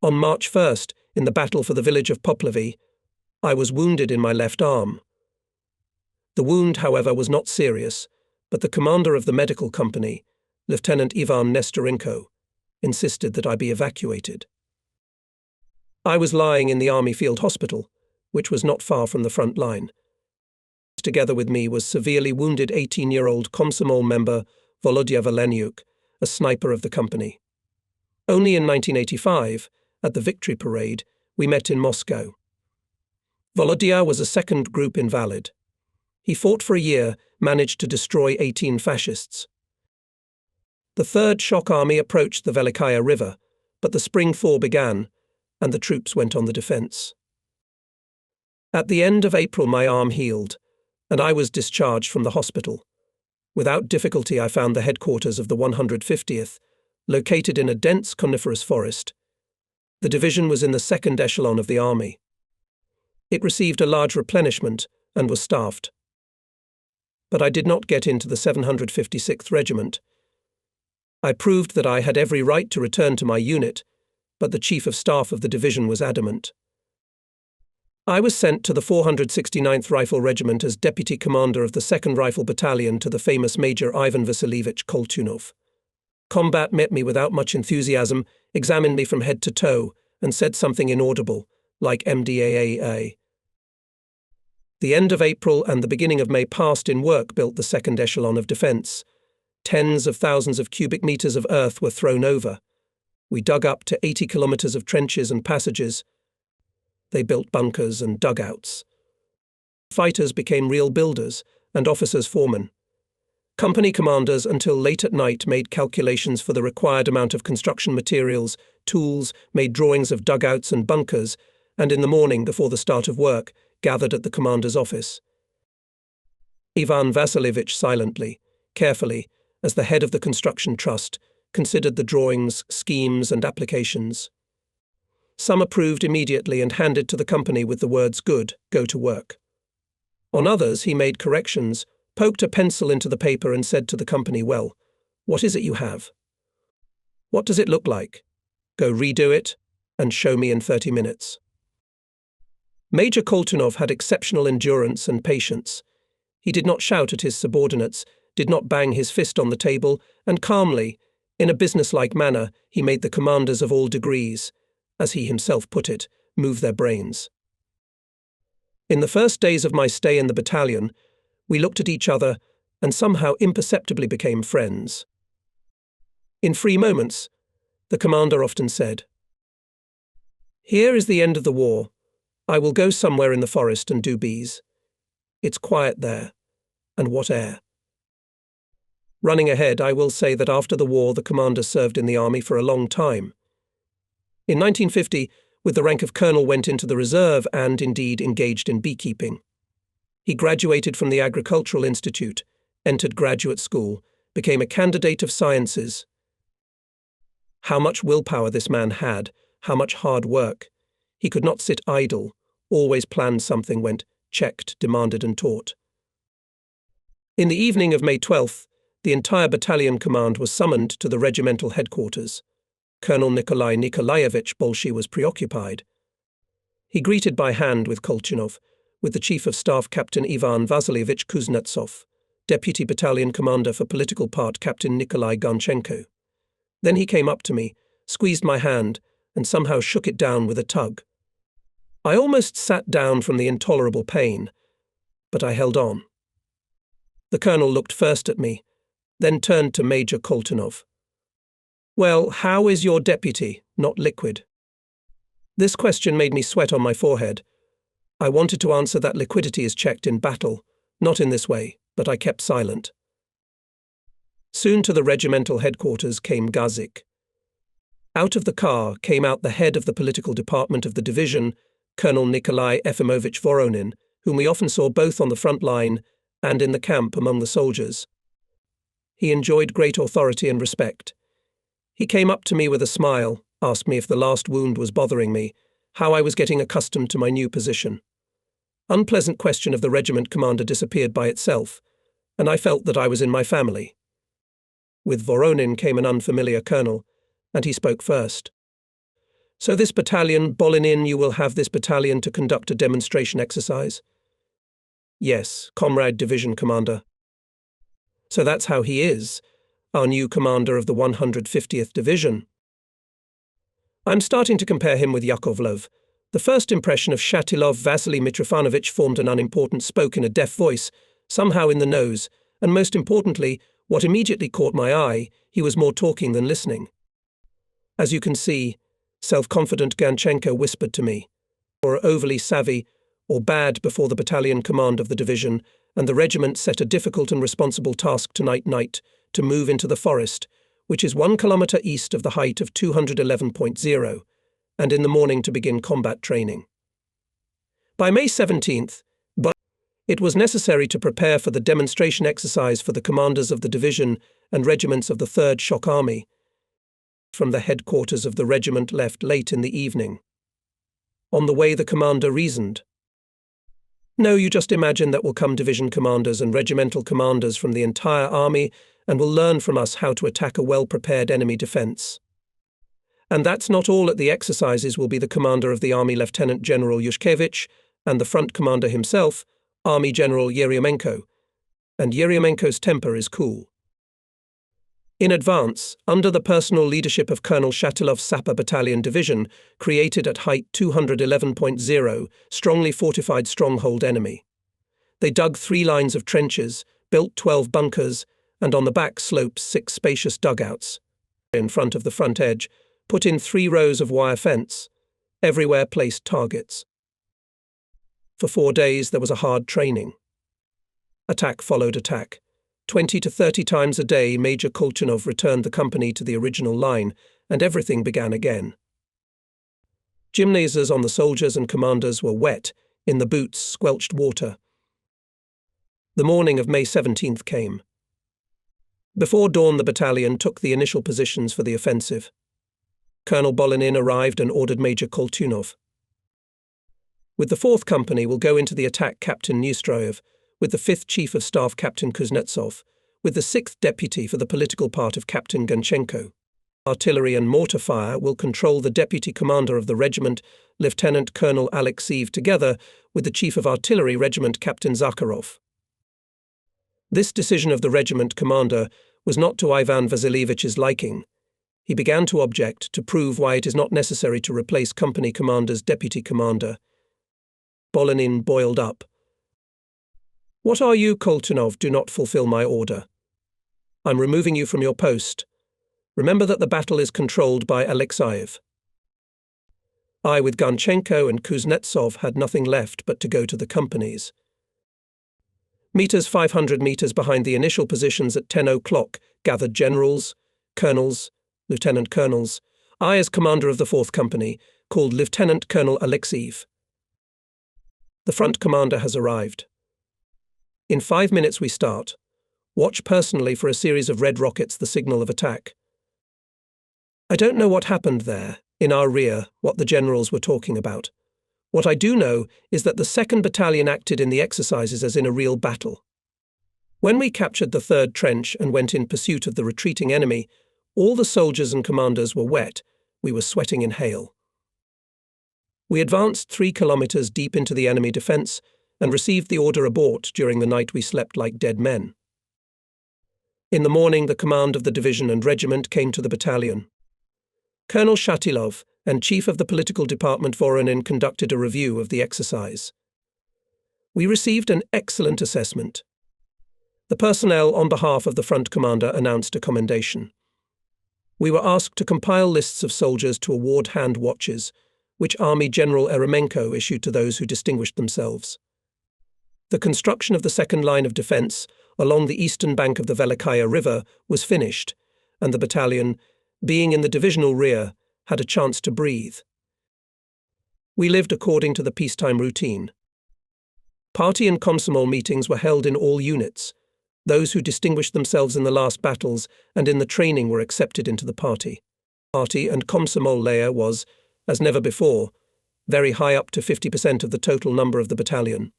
On March 1st, in the battle for the village of Poplavy, I was wounded in my left arm. The wound, however, was not serious, but the commander of the medical company, Lieutenant Ivan Nestorenko, insisted that I be evacuated. I was lying in the Army Field Hospital, which was not far from the front line. Together with me was severely wounded 18-year-old Komsomol member Volodya Valeniuk, a sniper of the company. Only in 1985, at the Victory Parade, we met in Moscow. Volodya was a second group invalid. He fought for a year, managed to destroy 18 fascists. The Third Shock Army approached the Velikaya River, but the spring thaw began, and the troops went on the defense. At the end of April, my arm healed, and I was discharged from the hospital. Without difficulty, I found the headquarters of the 150th, located in a dense coniferous forest. The division was in the second echelon of the army. It received a large replenishment and was staffed. But I did not get into the 756th Regiment. I proved that I had every right to return to my unit, but the Chief of Staff of the division was adamant. I was sent to the 469th Rifle Regiment as Deputy Commander of the 2nd Rifle Battalion to the famous Major Ivan Vasilievich Koltunov. Combat met me without much enthusiasm, examined me from head to toe, and said something inaudible, like MDAAA. The end of April and the beginning of May passed in work built the second echelon of defence. Tens of thousands of cubic meters of earth were thrown over. We dug up to 80 kilometers of trenches and passages. They built bunkers and dugouts. Fighters became real builders and officers foremen. Company commanders until late at night made calculations for the required amount of construction materials, tools, made drawings of dugouts and bunkers, and in the morning before the start of work, gathered at the commander's office. Ivan Vasilievich silently, carefully, as the head of the construction trust, considered the drawings, schemes, and applications. Some approved immediately and handed to the company with the words, "Good, go to work." On others, he made corrections, poked a pencil into the paper and said to the company, "Well, what is it you have? What does it look like? Go redo it and show me in 30 minutes." Major Koltunov had exceptional endurance and patience. He did not shout at his subordinates, did not bang his fist on the table, and calmly, in a businesslike manner, he made the commanders of all degrees, as he himself put it, move their brains. In the first days of my stay in the battalion, we looked at each other and somehow imperceptibly became friends. In free moments, the commander often said, "Here is the end of the war. I will go somewhere in the forest and do bees. It's quiet there, and what air." Running ahead, I will say that after the war, the commander served in the army for a long time. In 1950, with the rank of colonel, went into the reserve and, indeed, engaged in beekeeping. He graduated from the Agricultural Institute, entered graduate school, became a candidate of sciences. How much willpower this man had, how much hard work. He could not sit idle, always planned something, went, checked, demanded and taught. In the evening of May 12th, the entire battalion command was summoned to the regimental headquarters. Colonel Nikolai Nikolaevich Bolshy was preoccupied. He greeted by hand with Koltunov, with the Chief of Staff Captain Ivan Vasilievich Kuznetsov, Deputy Battalion Commander for Political Part Captain Nikolai Gonchenko. Then he came up to me, squeezed my hand, and somehow shook it down with a tug. I almost sat down from the intolerable pain, but I held on. The colonel looked first at me, then turned to Major Koltunov. "Well, how is your deputy, not liquid?" This question made me sweat on my forehead. I wanted to answer that liquidity is checked in battle, not in this way, but I kept silent. Soon to the regimental headquarters came Gazik. Out of the car came out the head of the political department of the division, Colonel Nikolai Efimovich Voronin, whom we often saw both on the front line and in the camp among the soldiers. He enjoyed great authority and respect. He came up to me with a smile, asked me if the last wound was bothering me, how I was getting accustomed to my new position. Unpleasant question of the regiment commander disappeared by itself, and I felt that I was in my family. With Voronin came an unfamiliar colonel, and he spoke first. So this battalion, Bolinin, you will have this battalion to conduct a demonstration exercise? Yes, Comrade Division Commander. So that's how he is, our new commander of the 150th Division. I'm starting to compare him with Yakovlev. The first impression of Shatilov Vasily Mitrofanovich formed an unimportant, spoke in a deaf voice, somehow in the nose, and most importantly, what immediately caught my eye, he was more talking than listening. As you can see, self-confident Ganchenko whispered to me, or overly savvy or bad before the battalion command of the division, and the regiment set a difficult and responsible task tonight to move into the forest, which is 1 kilometer east of the height of 211.0, and in the morning to begin combat training. By May 17th, it was necessary to prepare for the demonstration exercise for the commanders of the division and regiments of the 3rd Shock Army. From the headquarters of the regiment left late in the evening. On the way the commander reasoned. No, you just imagine that will come division commanders and regimental commanders from the entire army and will learn from us how to attack a well-prepared enemy defense. And that's not all. At the exercises will be the commander of the army, Lieutenant General Yushkevich, and the front commander himself, Army General Yeryomenko. And Yeryomenko's temper is cool. In advance, under the personal leadership of Colonel Shatilov's Sapper Battalion Division, created at height 211.0, strongly fortified stronghold enemy. They dug 3 lines of trenches, built 12 bunkers, and on the back slopes 6 spacious dugouts. In front of the front edge, put in 3 rows of wire fence, everywhere placed targets. For 4 days there was a hard training. Attack followed attack. 20 to 30 times a day, Major Kolchanov returned the company to the original line, and everything began again. Gymnasiums on the soldiers and commanders were wet, in the boots squelched water. The morning of May 17th came. Before dawn the battalion took the initial positions for the offensive. Colonel Bolinin arrived and ordered Major Koltunov. With the 4th Company will go into the attack Captain Neustroyev, with the 5th Chief of Staff Captain Kuznetsov, with the 6th Deputy for the political part of Captain Ganchenko. Artillery and mortar fire will control the Deputy Commander of the regiment, Lieutenant Colonel Alexeyev, together with the Chief of Artillery Regiment Captain Zakharov. This decision of the regiment commander was not to Ivan Vasilievich's liking. He began to object to prove why it is not necessary to replace company commander's deputy commander. Bolinin boiled up. What are you, Koltunov? Do not fulfill my order. I'm removing you from your post. Remember that the battle is controlled by Alexeyev. I, with Ganchenko and Kuznetsov, had nothing left but to go to the companies. 500 meters behind the initial positions at 10 o'clock, gathered generals, colonels, lieutenant colonels. I, as commander of the 4th Company, called Lieutenant Colonel Alexeyev. The front commander has arrived. In 5 minutes we start. Watch personally for a series of red rockets, the signal of attack. I don't know what happened there, in our rear, what the generals were talking about. What I do know is that the 2nd Battalion acted in the exercises as in a real battle. When we captured the 3rd trench and went in pursuit of the retreating enemy, all the soldiers and commanders were wet. We were sweating in hail. We advanced 3 kilometers deep into the enemy defense and received the order abort. During the night we slept like dead men. In the morning the command of the division and regiment came to the battalion. Colonel Shatilov and Chief of the Political Department Voronin conducted a review of the exercise. We received an excellent assessment. The personnel on behalf of the front commander announced a commendation. We were asked to compile lists of soldiers to award hand watches, which Army General Eremenko issued to those who distinguished themselves. The construction of the 2nd line of defence along the eastern bank of the Velikaya River was finished, and the battalion, being in the divisional rear, had a chance to breathe. We lived according to the peacetime routine. Party and Komsomol meetings were held in all units. Those who distinguished themselves in the last battles and in the training were accepted into the party. Party and Komsomol layer was, as never before, very high, up to 50% of the total number of the battalion.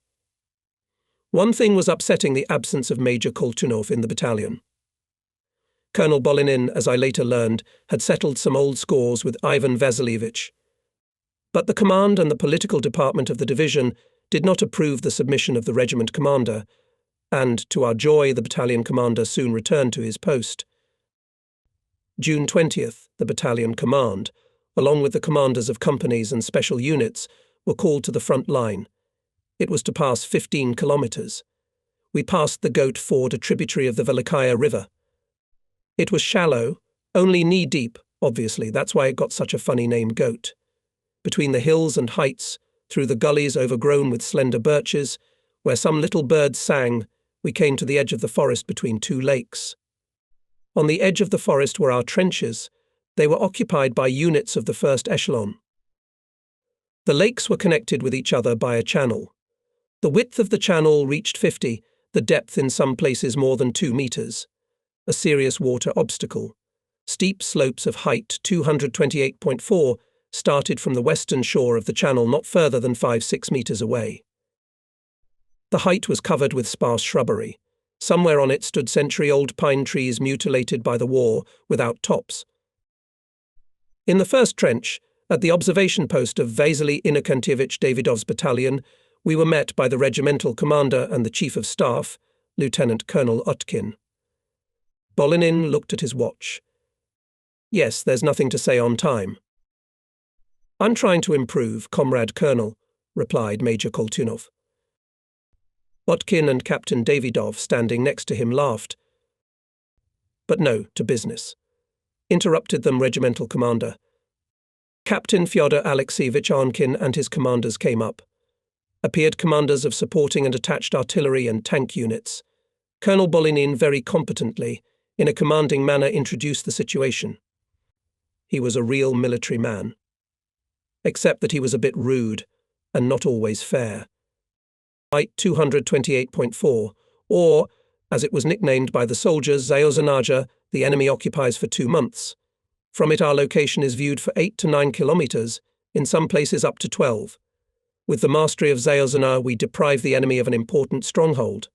One thing was upsetting: the absence of Major Koltunov in the battalion. Colonel Bolinin, as I later learned, had settled some old scores with Ivan Vasilievich. But the command and the political department of the division did not approve the submission of the regiment commander, and, to our joy, the battalion commander soon returned to his post. June 20th, the battalion command, along with the commanders of companies and special units, were called to the front line. It was to pass 15 kilometers. We passed the Goat Ford, a tributary of the Velikaya River. It was shallow, only knee-deep, obviously, that's why it got such a funny name, Goat. Between the hills and heights, through the gullies overgrown with slender birches, where some little birds sang, we came to the edge of the forest between two lakes. On the edge of the forest were our trenches. They were occupied by units of the first echelon. The lakes were connected with each other by a channel. The width of the channel reached 50, the depth in some places more than 2 meters. A serious water obstacle. Steep slopes of height 228.4 started from the western shore of the channel not further than 5-6 meters away. The height was covered with sparse shrubbery. Somewhere on it stood century-old pine trees mutilated by the war, without tops. In the first trench, at the observation post of Vasily Innokentyevich Davidov's battalion, we were met by the regimental commander and the chief of staff, Lieutenant Colonel Utkin. Bolinin looked at his watch. Yes, there's nothing to say on time. I'm trying to improve, Comrade Colonel, replied Major Koltunov. Utkin and Captain Davidov, standing next to him, laughed. But no, to business. Interrupted them regimental commander. Captain Fyodor Alexeyevich Arnkin and his commanders came up. Appeared commanders of supporting and attached artillery and tank units. Colonel Bolinin very competently, in a commanding manner, introduced the situation. He was a real military man. Except that he was a bit rude, and not always fair. Height 228.4, or, as it was nicknamed by the soldiers, Zaozanaja, the enemy occupies for 2 months. From it our location is viewed for 8 to 9 kilometers, in some places up to 12. With the mastery of Zaozana, we deprive the enemy of an important stronghold.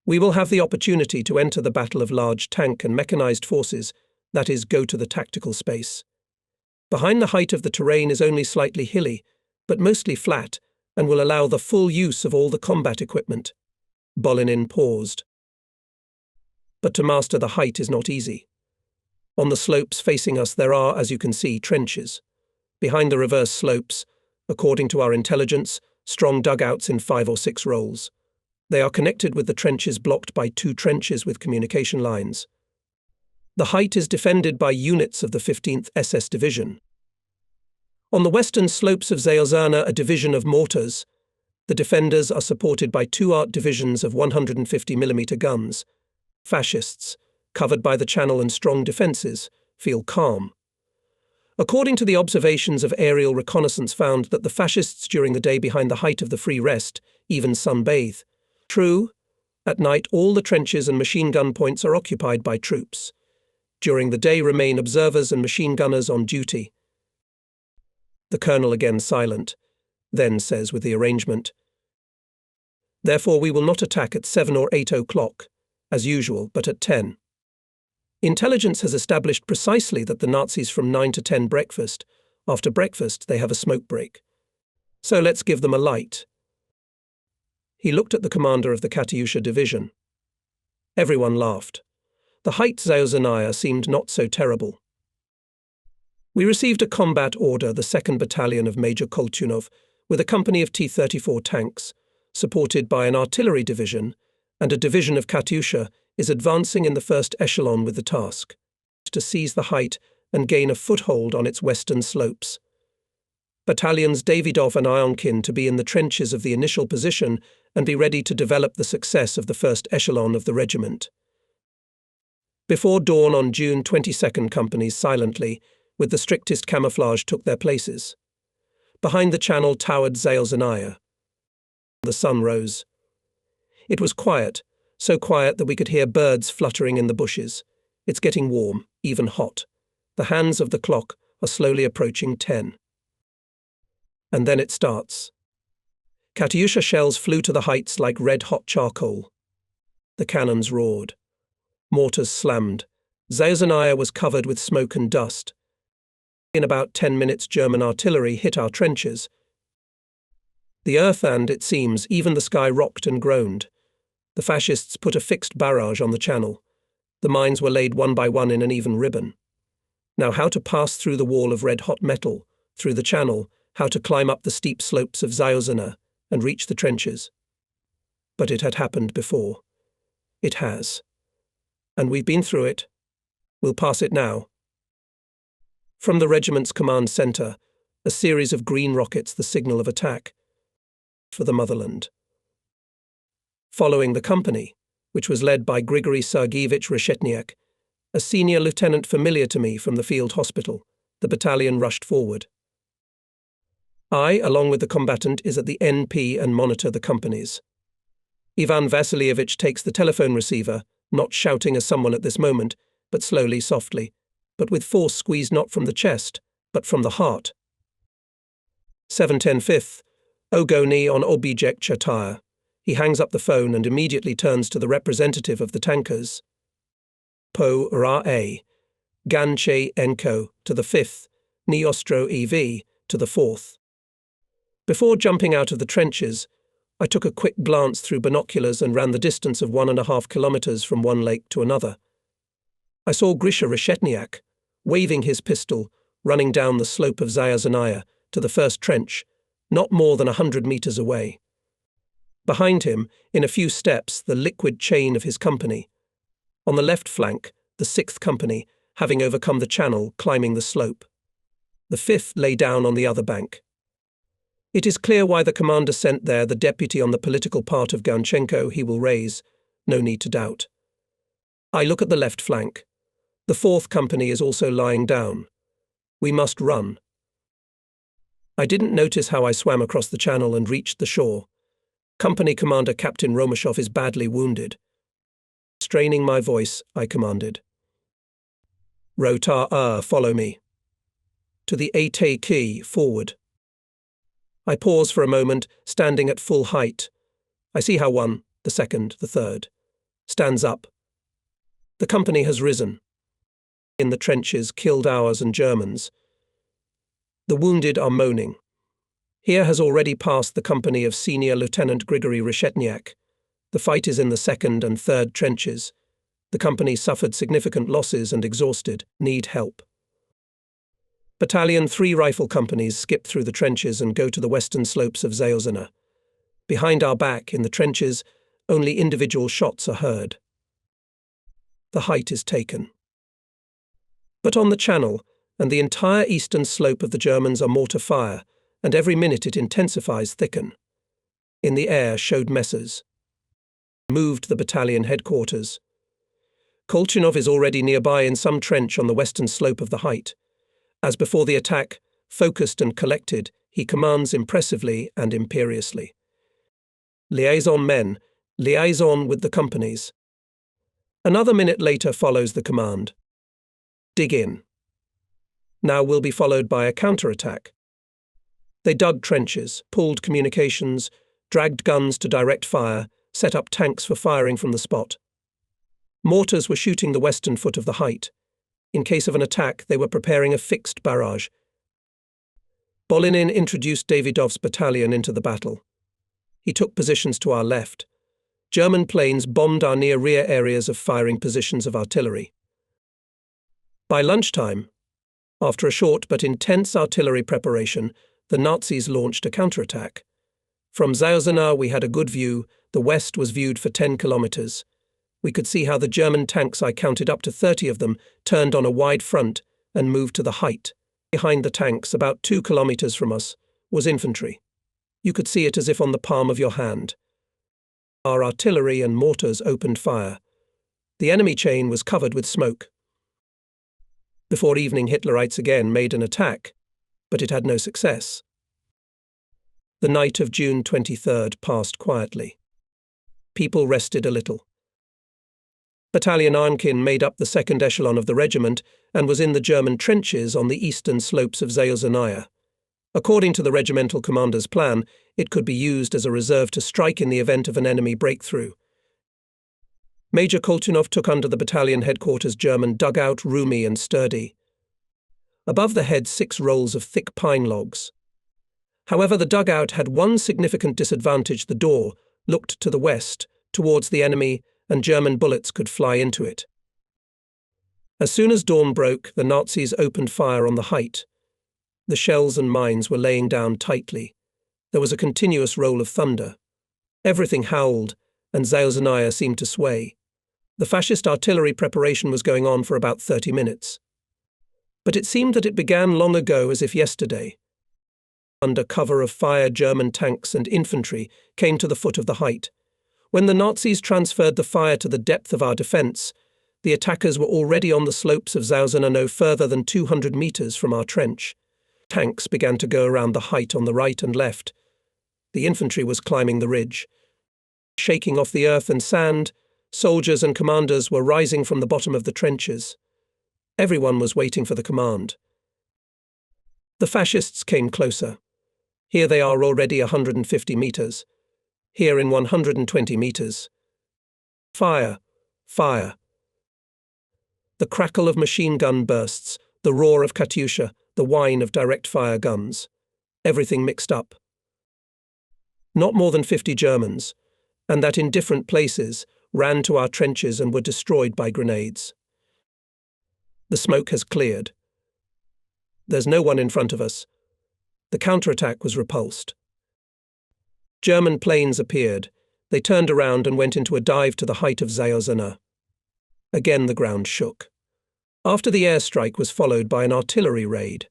We will have the opportunity to enter the battle of large tank and mechanized forces, that is, go to the tactical space. Behind the height of the terrain is only slightly hilly, but mostly flat, and will allow the full use of all the combat equipment. Bolinin paused. But to master the height is not easy. On the slopes facing us there are, as you can see, trenches. Behind the reverse slopes, according to our intelligence, strong dugouts in 5 or 6 rows. They are connected with the trenches blocked by 2 trenches with communication lines. The height is defended by units of the 15th SS Division. On the western slopes of Zaozana, a division of mortars. The defenders are supported by 2 art divisions of 150mm guns. Fascists, covered by the channel and strong defences, feel calm. According to the observations of aerial reconnaissance found that the fascists during the day behind the height of the free rest, even sunbathe. True, at night all the trenches and machine gun points are occupied by troops. During the day remain observers and machine gunners on duty. The colonel again silent, then says with the arrangement, "Therefore we will not attack at 7 or 8 o'clock, as usual, but at 10. Intelligence has established precisely that the Nazis from 9 to 10 breakfast. After breakfast they have a smoke break. So let's give them a light." He looked at the commander of the Katyusha division. Everyone laughed. The height Zaozanaya seemed not so terrible. We received a combat order, the 2nd Battalion of Major Koltunov, with a company of T-34 tanks, supported by an artillery division, and a division of Katyusha, is advancing in the first echelon with the task to seize the height and gain a foothold on its western slopes. Battalions Davidov and Ionkin to be in the trenches of the initial position and be ready to develop the success of the first echelon of the regiment. Before dawn on June 22nd, companies silently, with the strictest camouflage, took their places. Behind the channel towered Zaozanaya. The sun rose. It was quiet, so quiet that we could hear birds fluttering in the bushes. It's getting warm, even hot. The hands of the clock are slowly approaching 10. And then it starts. Katyusha shells flew to the heights like red-hot charcoal. The cannons roared. Mortars slammed. Zaozanaya was covered with smoke and dust. In about 10 minutes, German artillery hit our trenches. The earth and, it seems, even the sky rocked and groaned. The fascists put a fixed barrage on the channel. The mines were laid one by one in an even ribbon. Now how to pass through the wall of red-hot metal, through the channel, how to climb up the steep slopes of Zayuzana and reach the trenches. But it had happened before. It has. And we've been through it. We'll pass it now. From the regiment's command centre, a series of green rockets, the signal of attack for the motherland. Following the company, which was led by Grigory Sergeyevich Reshetniak, a senior lieutenant familiar to me from the field hospital, the battalion rushed forward. I, along with the combatant, is at the NP and monitor the companies. Ivan Vasilievich takes the telephone receiver, not shouting as someone at this moment, but slowly, softly, but with force squeezed not from the chest, but from the heart. 710 5th, Ogoni on Object Chataya. He hangs up the phone and immediately turns to the representative of the tankers. Po Ra-A, Ganche Enko to the 5th, Niostro EV to the 4th. Before jumping out of the trenches, I took a quick glance through binoculars and ran the distance of 1.5 kilometers from one lake to another. I saw Grisha Reshetniak, waving his pistol, running down the slope of Zayuzanaya to the first trench, not more than 100 meters away. Behind him, in a few steps, the liquid chain of his company. On the left flank, the 6th Company, having overcome the channel, climbing the slope. The 5th lay down on the other bank. It is clear why the commander sent there the deputy on the political part of Ganchenko he will raise, no need to doubt. I look at the left flank. The 4th Company is also lying down. We must run. I didn't notice how I swam across the channel and reached the shore. Company Commander Captain Romashov is badly wounded. Straining my voice, I commanded. Rotar, follow me. To the Ate Key, forward. I pause for a moment, standing at full height. I see how one, the 2nd, the 3rd, stands up. The company has risen. In the trenches, killed ours and Germans. The wounded are moaning. Here has already passed the company of Senior Lieutenant Grigory Reshetniak. The fight is in the 2nd and 3rd trenches. The company suffered significant losses and exhausted, need help. Battalion 3 rifle companies skip through the trenches and go to the western slopes of Zayuzana. Behind our back, in the trenches, only individual shots are heard. The height is taken. But on the channel, and the entire eastern slope of the Germans are mortar fire, and every minute it intensifies, thicken. In the air showed Messers. Moved the battalion headquarters. Kolchinov is already nearby in some trench on the western slope of the height. As before the attack, focused and collected, he commands impressively and imperiously. Liaison men, liaison with the companies. Another minute later follows the command. Dig in. Now will be followed by a counterattack. They dug trenches, pulled communications, dragged guns to direct fire, set up tanks for firing from the spot. Mortars were shooting the western foot of the height. In case of an attack, they were preparing a fixed barrage. Bolinin introduced Davidov's battalion into the battle. He took positions to our left. German planes bombed our near-rear areas of firing positions of artillery. By lunchtime, after a short but intense artillery preparation, the Nazis launched a counterattack. From Zayuzana we had a good view. The west was viewed for 10 kilometers. We could see how the German tanks, I counted up to 30 of them, turned on a wide front and moved to the height. Behind the tanks, about 2 kilometers from us, was infantry. You could see it as if on the palm of your hand. Our artillery and mortars opened fire. The enemy chain was covered with smoke. Before evening, Hitlerites again made an attack, but it had no success. The night of June 23rd passed quietly. People rested a little. Battalion Arnkin made up the second echelon of the regiment and was in the German trenches on the eastern slopes of Zayuzanaya. According to the regimental commander's plan, it could be used as a reserve to strike in the event of an enemy breakthrough. Major Kolchinov took under the battalion headquarters German dugout, roomy and sturdy. Above the head 6 rolls of thick pine logs. However, the dugout had one significant disadvantage: the door looked to the west, towards the enemy, and German bullets could fly into it. As soon as dawn broke, the Nazis opened fire on the height. The shells and mines were laying down tightly. There was a continuous roll of thunder. Everything howled, and Zaoznaya seemed to sway. The fascist artillery preparation was going on for about 30 minutes. But it seemed that it began long ago, as if yesterday. Under cover of fire, German tanks and infantry came to the foot of the height. When the Nazis transferred the fire to the depth of our defence, the attackers were already on the slopes of Zaoznaya, no further than 200 metres from our trench. Tanks began to go around the height on the right and left. The infantry was climbing the ridge. Shaking off the earth and sand, soldiers and commanders were rising from the bottom of the trenches. Everyone was waiting for the command. The fascists came closer. Here they are, already 150 metres. Here in 120 metres. Fire! Fire! The crackle of machine gun bursts, the roar of Katyusha, the whine of direct-fire guns. Everything mixed up. Not more than 50 Germans, and that in different places, ran to our trenches and were destroyed by grenades. The smoke has cleared. There's no one in front of us. The counterattack was repulsed. German planes appeared. They turned around and went into a dive to the height of Zaoznaya. Again the ground shook. After the airstrike was followed by an artillery raid.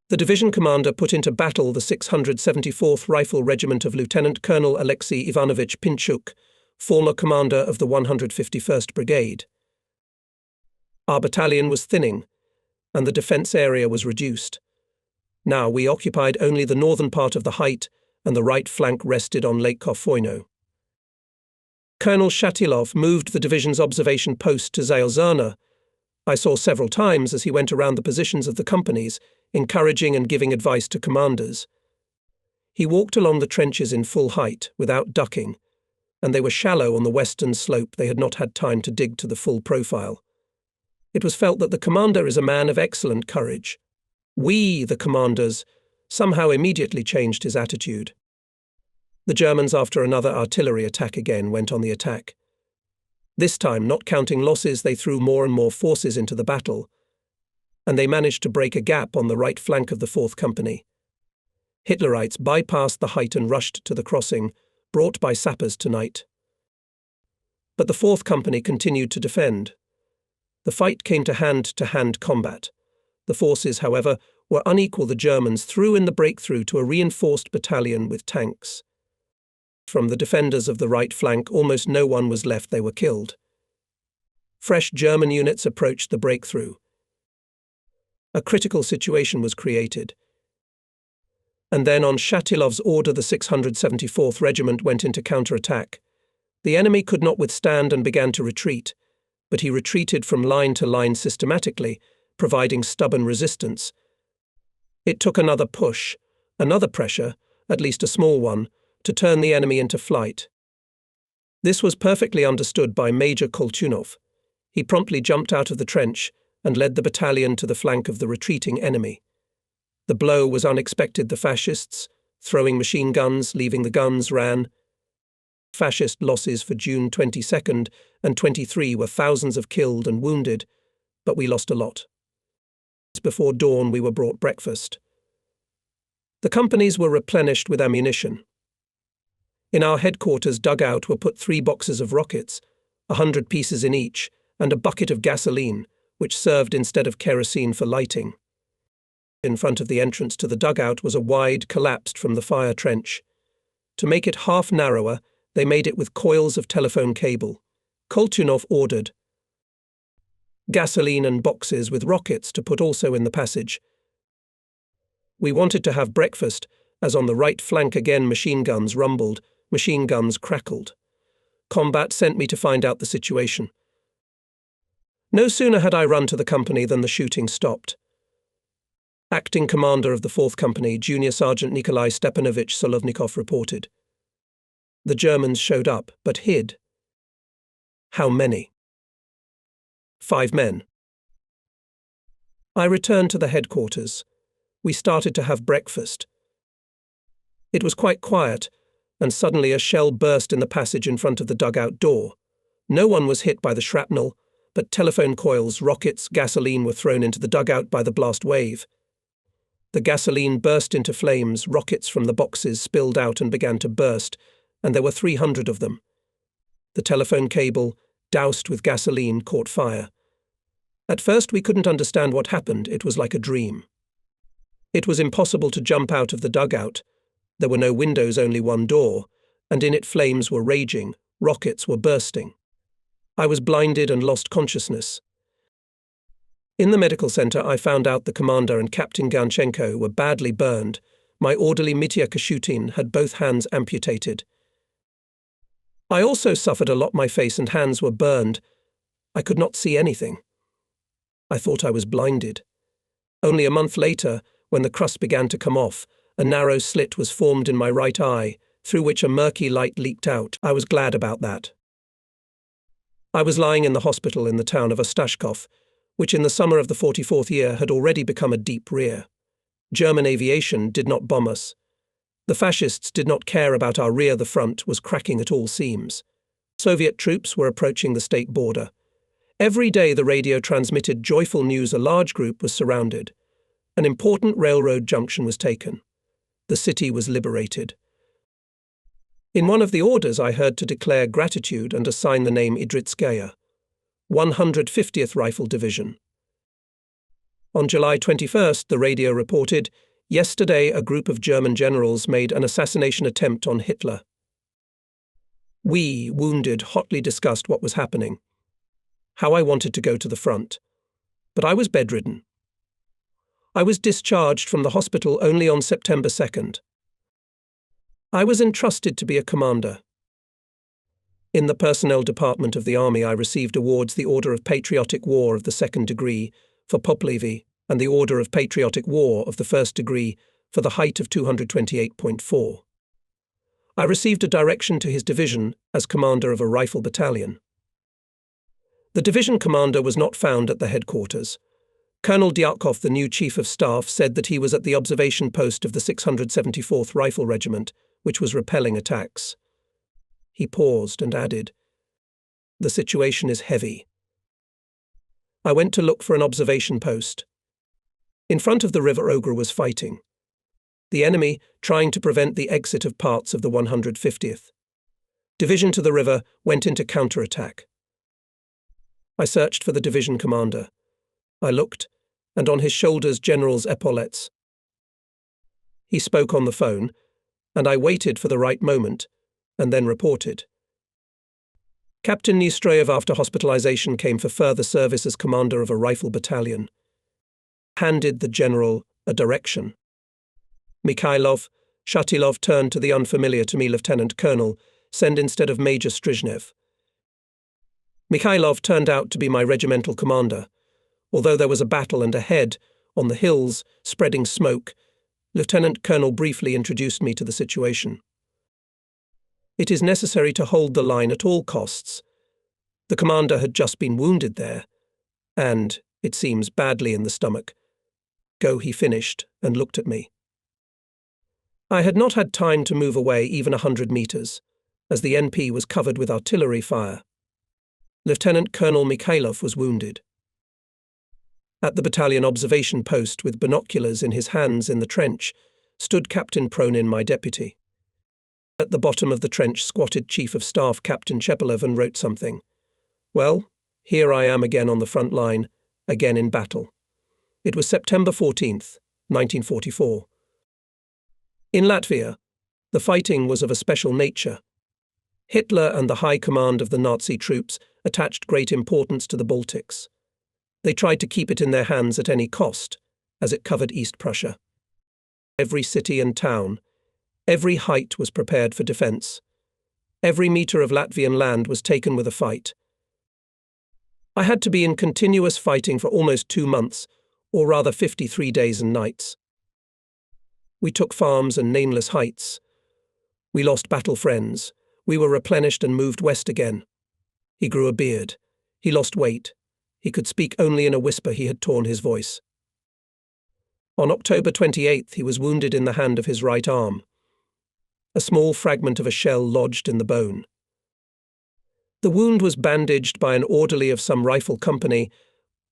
The division commander put into battle the 674th Rifle Regiment of Lieutenant Colonel Alexei Ivanovich Pinchuk, former commander of the 151st Brigade. Our battalion was thinning, and the defence area was reduced. Now we occupied only the northern part of the height, and the right flank rested on Lake Kofoino. Colonel Shatilov moved the division's observation post to Zaoznaya. I saw several times as he went around the positions of the companies, encouraging and giving advice to commanders. He walked along the trenches in full height, without ducking, and they were shallow on the western slope. They had not had time to dig to the full profile. It was felt that the commander is a man of excellent courage. We, the commanders, somehow immediately changed his attitude. The Germans, after another artillery attack again, went on the attack. This time, not counting losses, they threw more and more forces into the battle, and they managed to break a gap on the right flank of the 4th Company. Hitlerites bypassed the height and rushed to the crossing, brought by sappers tonight. But the 4th Company continued to defend. The fight came to hand-to-hand combat. The forces, however, were unequal. The Germans threw in the breakthrough to a reinforced battalion with tanks. From the defenders of the right flank, almost no one was left. They were killed. Fresh German units approached the breakthrough. A critical situation was created. And then, on Shatilov's order, the 674th Regiment went into counterattack. The enemy could not withstand and began to retreat, but he retreated from line to line systematically, providing stubborn resistance. It took another push, another pressure, at least a small one, to turn the enemy into flight. This was perfectly understood by Major Koltunov. He promptly jumped out of the trench and led the battalion to the flank of the retreating enemy. The blow was unexpected. The fascists, throwing machine guns, leaving the guns, ran. Fascist losses for June 22nd and 23 were thousands of killed and wounded, but we lost a lot. Before dawn we were brought breakfast. The companies were replenished with ammunition. In our headquarters dugout were put 3 boxes of rockets, 100 pieces in each, and a bucket of gasoline, which served instead of kerosene for lighting. In front of the entrance to the dugout was a wide, collapsed from the fire trench. To make it half narrower, they made it with coils of telephone cable. Koltunov ordered gasoline and boxes with rockets to put also in the passage. We wanted to have breakfast, as on the right flank again machine guns rumbled, machine guns crackled. Combat sent me to find out the situation. No sooner had I run to the company than the shooting stopped. Acting commander of the 4th Company, Junior Sergeant Nikolai Stepanovich Solovnikov, reported. The Germans showed up, but hid. How many? 5 men. I returned to the headquarters. We started to have breakfast. It was quite quiet, and suddenly a shell burst in the passage in front of the dugout door. No one was hit by the shrapnel, but telephone coils, rockets, gasoline were thrown into the dugout by the blast wave. The gasoline burst into flames, rockets from the boxes spilled out and began to burst, and there were 300 of them. The telephone cable, doused with gasoline, caught fire. At first we couldn't understand what happened. It was like a dream. It was impossible to jump out of the dugout. There were no windows, only one door, and in it flames were raging, rockets were bursting. I was blinded and lost consciousness. In the medical center, I found out the commander and Captain Ganchenko were badly burned. My orderly Mitya Kashutin had both hands amputated. I also suffered a lot. My face and hands were burned. I could not see anything. I thought I was blinded. Only a month later, when the crust began to come off, a narrow slit was formed in my right eye, through which a murky light leaked out. I was glad about that. I was lying in the hospital in the town of Ostashkov, which in the summer of the 44th year had already become a deep rear. German aviation did not bomb us. The fascists did not care about our rear. The front was cracking at all seams. Soviet troops were approaching the state border. Every day the radio transmitted joyful news. A large group was surrounded. An important railroad junction was taken. The city was liberated. In one of the orders I heard to declare gratitude and assign the name Idritskaya, 150th Rifle Division. On July 21st, the radio reported, yesterday a group of German generals made an assassination attempt on Hitler. We, wounded, hotly discussed what was happening. How I wanted to go to the front. But I was bedridden. I was discharged from the hospital only on September 2nd. I was entrusted to be a commander. In the personnel department of the army, I received awards: the Order of Patriotic War of the 2nd degree for Poplevy and the Order of Patriotic War of the 1st degree for the height of 228.4. I received a direction to his division as commander of a rifle battalion. The division commander was not found at the headquarters. Colonel Dyakov, the new chief of staff, said that he was at the observation post of the 674th Rifle Regiment, which was repelling attacks. He paused and added, "The situation is heavy." I went to look for an observation post. In front of the river Ogra was fighting. The enemy trying to prevent the exit of parts of the 150th. Division to the river went into counterattack. I searched for the division commander. I looked, and on his shoulders general's epaulettes. He spoke on the phone, and I waited for the right moment, and then reported. Captain Nestroyev, after hospitalization, came for further service as commander of a rifle battalion. Handed the general a direction. Mikhailov, Shatilov turned to the unfamiliar to me Lieutenant Colonel, send instead of Major Strizhnev. Mikhailov turned out to be my regimental commander. Although there was a battle and ahead, on the hills, spreading smoke, Lieutenant Colonel briefly introduced me to the situation. It is necessary to hold the line at all costs. The commander had just been wounded there, and, it seems, badly in the stomach. Go, he finished, and looked at me. I had not had time to move away even 100 meters, as the NP was covered with artillery fire. Lieutenant Colonel Mikhailov was wounded. At the battalion observation post, with binoculars in his hands in the trench, stood Captain Pronin, my deputy. At the bottom of the trench squatted Chief of Staff Captain Chepelev and wrote something. Well, here I am again on the front line, again in battle. It was September 14th, 1944. In Latvia, the fighting was of a special nature. Hitler and the high command of the Nazi troops attached great importance to the Baltics. They tried to keep it in their hands at any cost, as it covered East Prussia. Every city and town, every height was prepared for defence. Every metre of Latvian land was taken with a fight. I had to be in continuous fighting for almost 2 months, or rather 53 days and nights. We took farms and nameless heights. We lost battle friends. We were replenished and moved west again. He grew a beard. He lost weight. He could speak only in a whisper. He had torn his voice. On October 28th, he was wounded in the hand of his right arm. A small fragment of a shell lodged in the bone. The wound was bandaged by an orderly of some rifle company.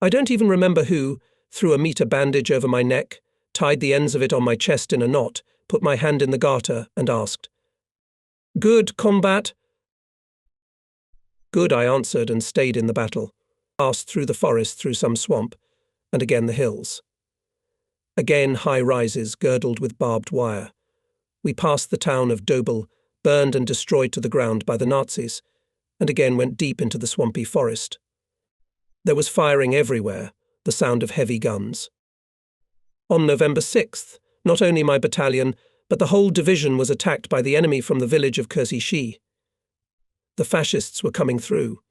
I don't even remember who, threw a meter bandage over my neck, tied the ends of it on my chest in a knot, put my hand in the garter, and asked, "Good combat?" "Good," I answered, and stayed in the battle. Passed through the forest, through some swamp, and again the hills. Again high rises girdled with barbed wire. We passed the town of Dobel, burned and destroyed to the ground by the Nazis, and again went deep into the swampy forest. There was firing everywhere, the sound of heavy guns. On November 6th, not only my battalion, but the whole division was attacked by the enemy from the village of Kursy. The fascists were coming through.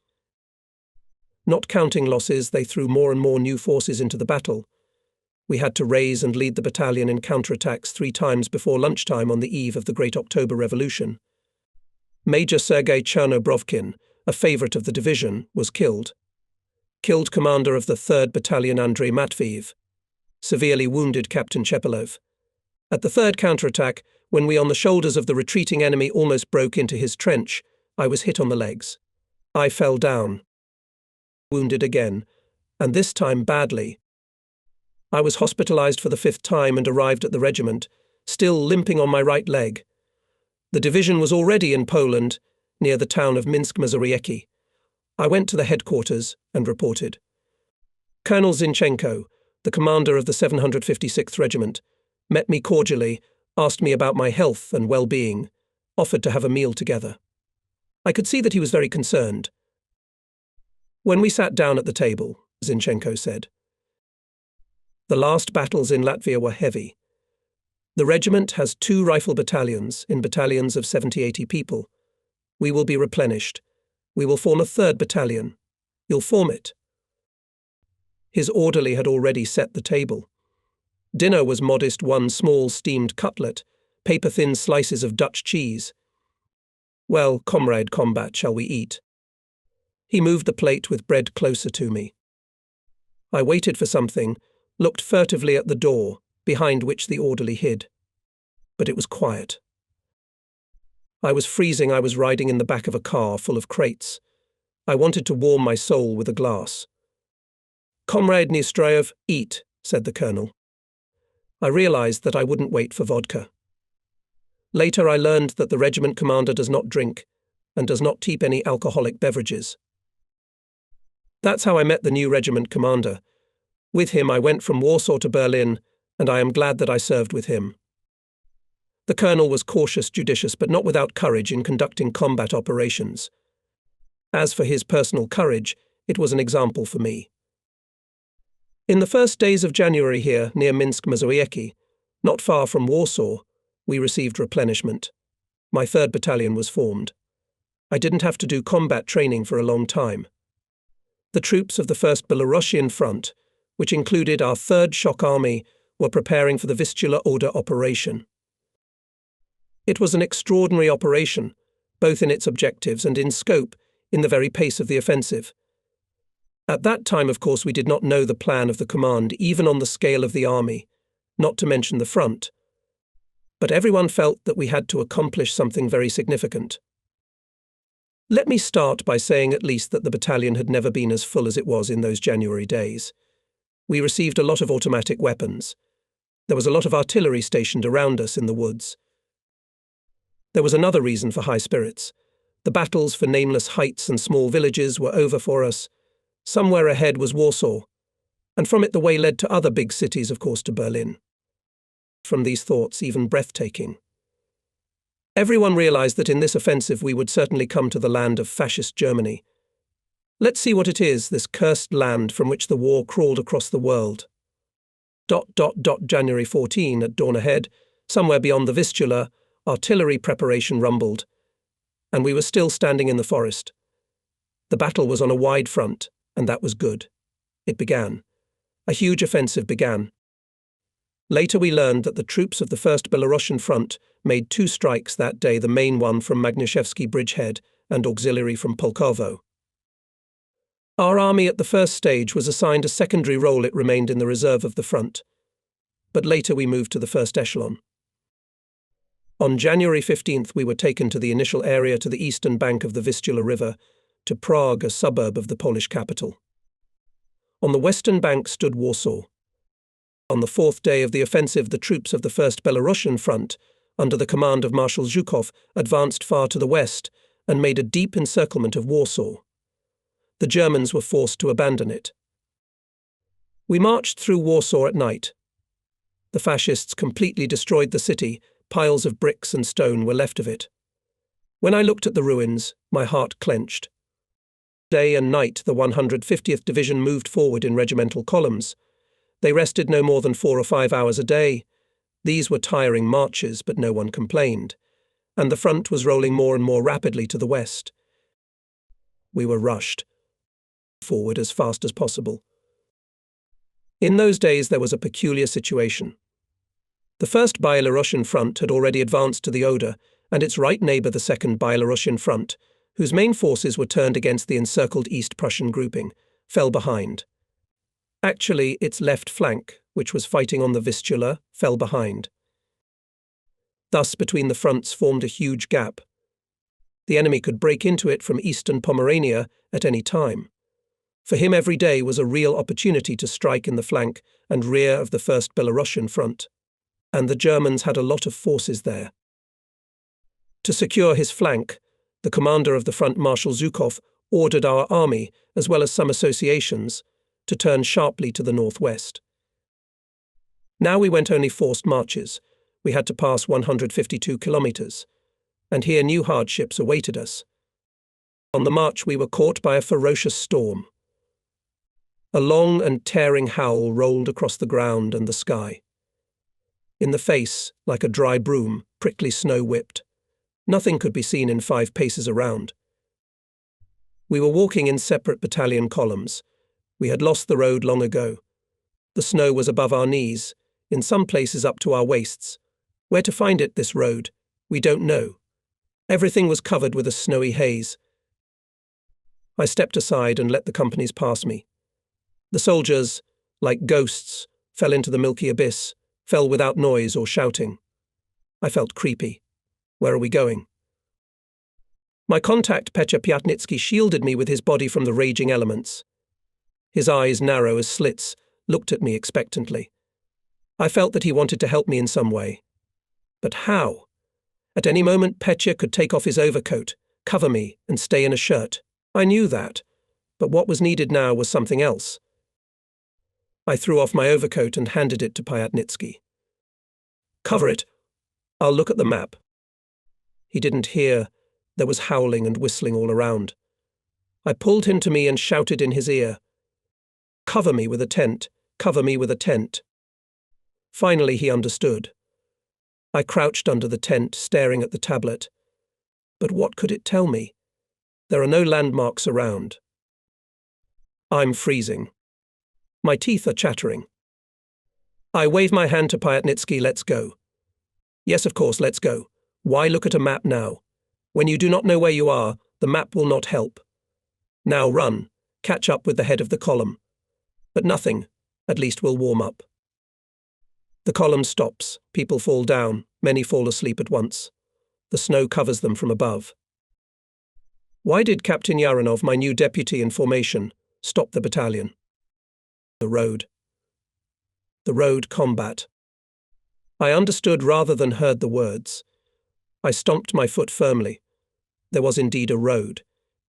Not counting losses, they threw more and more new forces into the battle. We had to raise and lead the battalion in counterattacks 3 times before lunchtime on the eve of the Great October Revolution. Major Sergei Chernobrovkin, a favourite of the division, was killed. Killed commander of the 3rd Battalion Andrei Matveyev. Severely wounded Captain Chepelov. At the 3rd counterattack, when we on the shoulders of the retreating enemy almost broke into his trench, I was hit on the legs. I fell down. Wounded again, and this time badly. I was hospitalized for the 5th time and arrived at the regiment, still limping on my right leg. The division was already in Poland, near the town of Minsk-Mazowiecki. I went to the headquarters and reported. Colonel Zinchenko, the commander of the 756th Regiment, met me cordially, asked me about my health and well-being, offered to have a meal together. I could see that he was very concerned. When we sat down at the table, Zinchenko said, "The last battles in Latvia were heavy. The regiment has 2 rifle battalions in battalions of 70-80 people. We will be replenished. We will form a 3rd battalion. You'll form it." His orderly had already set the table. Dinner was modest 1 small steamed cutlet, paper-thin slices of Dutch cheese. "Well, comrade combat, shall we eat?" He moved the plate with bread closer to me. I waited for something, looked furtively at the door, behind which the orderly hid. But it was quiet. I was freezing. I was riding in the back of a car full of crates. I wanted to warm my soul with a glass. "Comrade Nestrayev, eat," said the colonel. I realized that I wouldn't wait for vodka. Later I learned that the regiment commander does not drink and does not keep any alcoholic beverages. That's how I met the new regiment commander. With him I went from Warsaw to Berlin, and I am glad that I served with him. The colonel was cautious, judicious, but not without courage in conducting combat operations. As for his personal courage, it was an example for me. In the first days of January here, near Minsk-Mazowiecki, not far from Warsaw, we received replenishment. My 3rd battalion was formed. I didn't have to do combat training for a long time. The troops of the 1st Belarusian Front, which included our 3rd Shock Army, were preparing for the Vistula Oder operation. It was an extraordinary operation, both in its objectives and in scope, in the very pace of the offensive. At that time, of course, we did not know the plan of the command, even on the scale of the army, not to mention the front. But everyone felt that we had to accomplish something very significant. Let me start by saying at least that the battalion had never been as full as it was in those January days. We received a lot of automatic weapons. There was a lot of artillery stationed around us in the woods. There was another reason for high spirits. The battles for nameless heights and small villages were over for us. Somewhere ahead was Warsaw, and from it the way led to other big cities, of course, to Berlin. From these thoughts, even breathtaking. Everyone realized that in this offensive we would certainly come to the land of fascist Germany. Let's see what it is, this cursed land from which the war crawled across the world. January 14, at dawn ahead, somewhere beyond the Vistula, artillery preparation rumbled, and we were still standing in the forest. The battle was on a wide front, and that was good. It began. A huge offensive began. Later we learned that the troops of the 1st Belarusian Front made 2 strikes that day, the main one from Magniszewski Bridgehead and auxiliary from Pulkovo. Our army at the first stage was assigned a secondary role. It remained in the reserve of the front. but later we moved to the first echelon. On January 15th, we were taken to the initial area to the eastern bank of the Vistula River, to Prague, a suburb of the Polish capital. On the western bank stood Warsaw. On the fourth day of the offensive, the troops of the First Belarusian Front, under the command of Marshal Zhukov, advanced far to the west and made a deep encirclement of Warsaw. The Germans were forced to abandon it. We marched through Warsaw at night. The fascists completely destroyed the city. Piles of bricks and stone were left of it. When I looked at the ruins, my heart clenched. Day and night, the 150th Division moved forward in regimental columns. They rested no more than 4 or 5 hours a day. These were tiring marches, but no one complained, and the front was rolling more and more rapidly to the west. We were rushed forward as fast as possible. In those days, there was a peculiar situation. The First Belarusian Front had already advanced to the Oder, and its right neighbour, the Second Belarusian Front, whose main forces were turned against the encircled East Prussian grouping, fell behind. Actually, its left flank, which was fighting on the Vistula, fell behind. Thus, between the fronts formed a huge gap. The enemy could break into it from eastern Pomerania at any time. For him, every day was a real opportunity to strike in the flank and rear of the First Belarusian Front. And the Germans had a lot of forces there. To secure his flank, the commander of the front, Marshal Zhukov, ordered our army, as well as some associations, to turn sharply to the northwest. Now we went only forced marches. We had to pass 152 kilometers, and here new hardships awaited us. On the march we were caught by a ferocious storm. A long and tearing howl rolled across the ground and the sky. In the face, like a dry broom, prickly snow whipped. Nothing could be seen in 5 paces around. We were walking in separate battalion columns. We had lost the road long ago. The snow was above our knees, in some places up to our waists. Where to find it, this road, we don't know. Everything was covered with a snowy haze. I stepped aside and let the companies pass me. The soldiers, like ghosts, fell into the milky abyss, fell without noise or shouting. I felt creepy. Where are we going? My contact, Petya Pyatnitsky, shielded me with his body from the raging elements. His eyes, narrow as slits, looked at me expectantly. I felt that he wanted to help me in some way. But how? At any moment, Petya could take off his overcoat, cover me, and stay in a shirt. I knew that, but what was needed now was something else. I threw off my overcoat and handed it to Pyatnitsky. Cover it. I'll look at the map. He didn't hear. There was howling and whistling all around. I pulled him to me and shouted in his ear, "Cover me with a tent. Cover me with a tent." Finally he understood. I crouched under the tent, staring at the tablet. But what could it tell me? There are no landmarks around. I'm freezing. My teeth are chattering. I wave my hand to Pyatnitsky. Let's go. Yes, of course, let's go. Why look at a map now? When you do not know where you are, the map will not help. Now run. Catch up with the head of the column. But nothing. At least we'll warm up. The column stops. People fall down. Many fall asleep at once. The snow covers them from above. Why did Captain Yaranov, my new deputy in formation, stop the battalion? The road. The road combat. I understood rather than heard the words. I stomped my foot firmly. There was indeed a road.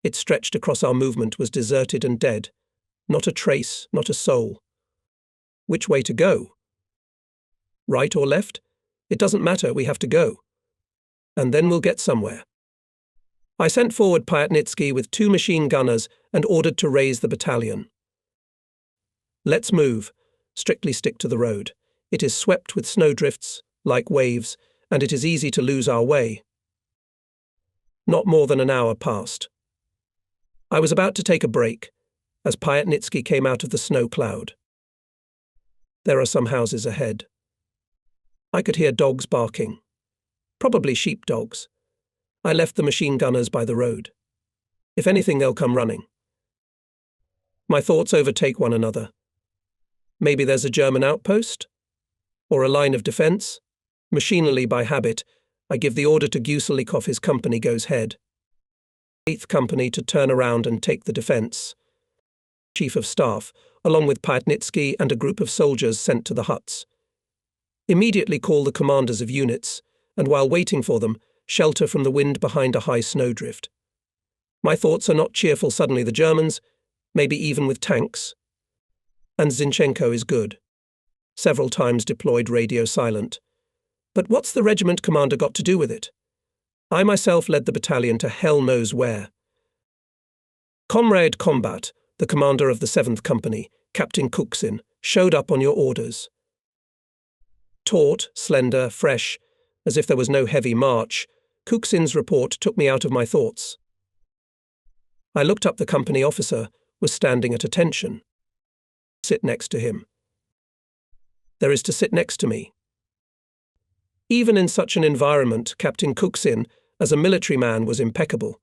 It stretched across our movement, was deserted and dead. Not a trace, not a soul. Which way to go? Right or left? It doesn't matter, we have to go. And then we'll get somewhere. I sent forward Pyatnitsky with 2 machine gunners and ordered to raise the battalion. Let's move. Strictly stick to the road. It is swept with snowdrifts, like waves, and it is easy to lose our way. Not more than an hour passed. I was about to take a break, as Pyatnitsky came out of the snow cloud. There are some houses ahead. I could hear dogs barking. Probably sheep dogs. I left the machine gunners by the road. If anything, they'll come running. My thoughts overtake one another. Maybe there's a German outpost? Or a line of defence? Machinally by habit, I give the order to Guselikov, his company goes head. 8th Company to turn around and take the defence. Chief of Staff, along with Pyatnitsky and a group of soldiers sent to the huts. Immediately call the commanders of units, and while waiting for them, shelter from the wind behind a high snowdrift. My thoughts are not cheerful. Suddenly the Germans, maybe even with tanks. And Zinchenko is good. Several times deployed radio silent. But what's the regiment commander got to do with it? I myself led the battalion to hell knows where. Comrade Combat, the commander of the 7th Company, Captain Kuksin, showed up on your orders. Taut, slender, fresh, as if there was no heavy march, Kuksin's report took me out of my thoughts. I looked up. The company officer was standing at attention. Sit next to him. There is to sit next to me. Even in such an environment, Captain Kuksin, as a military man, was impeccable.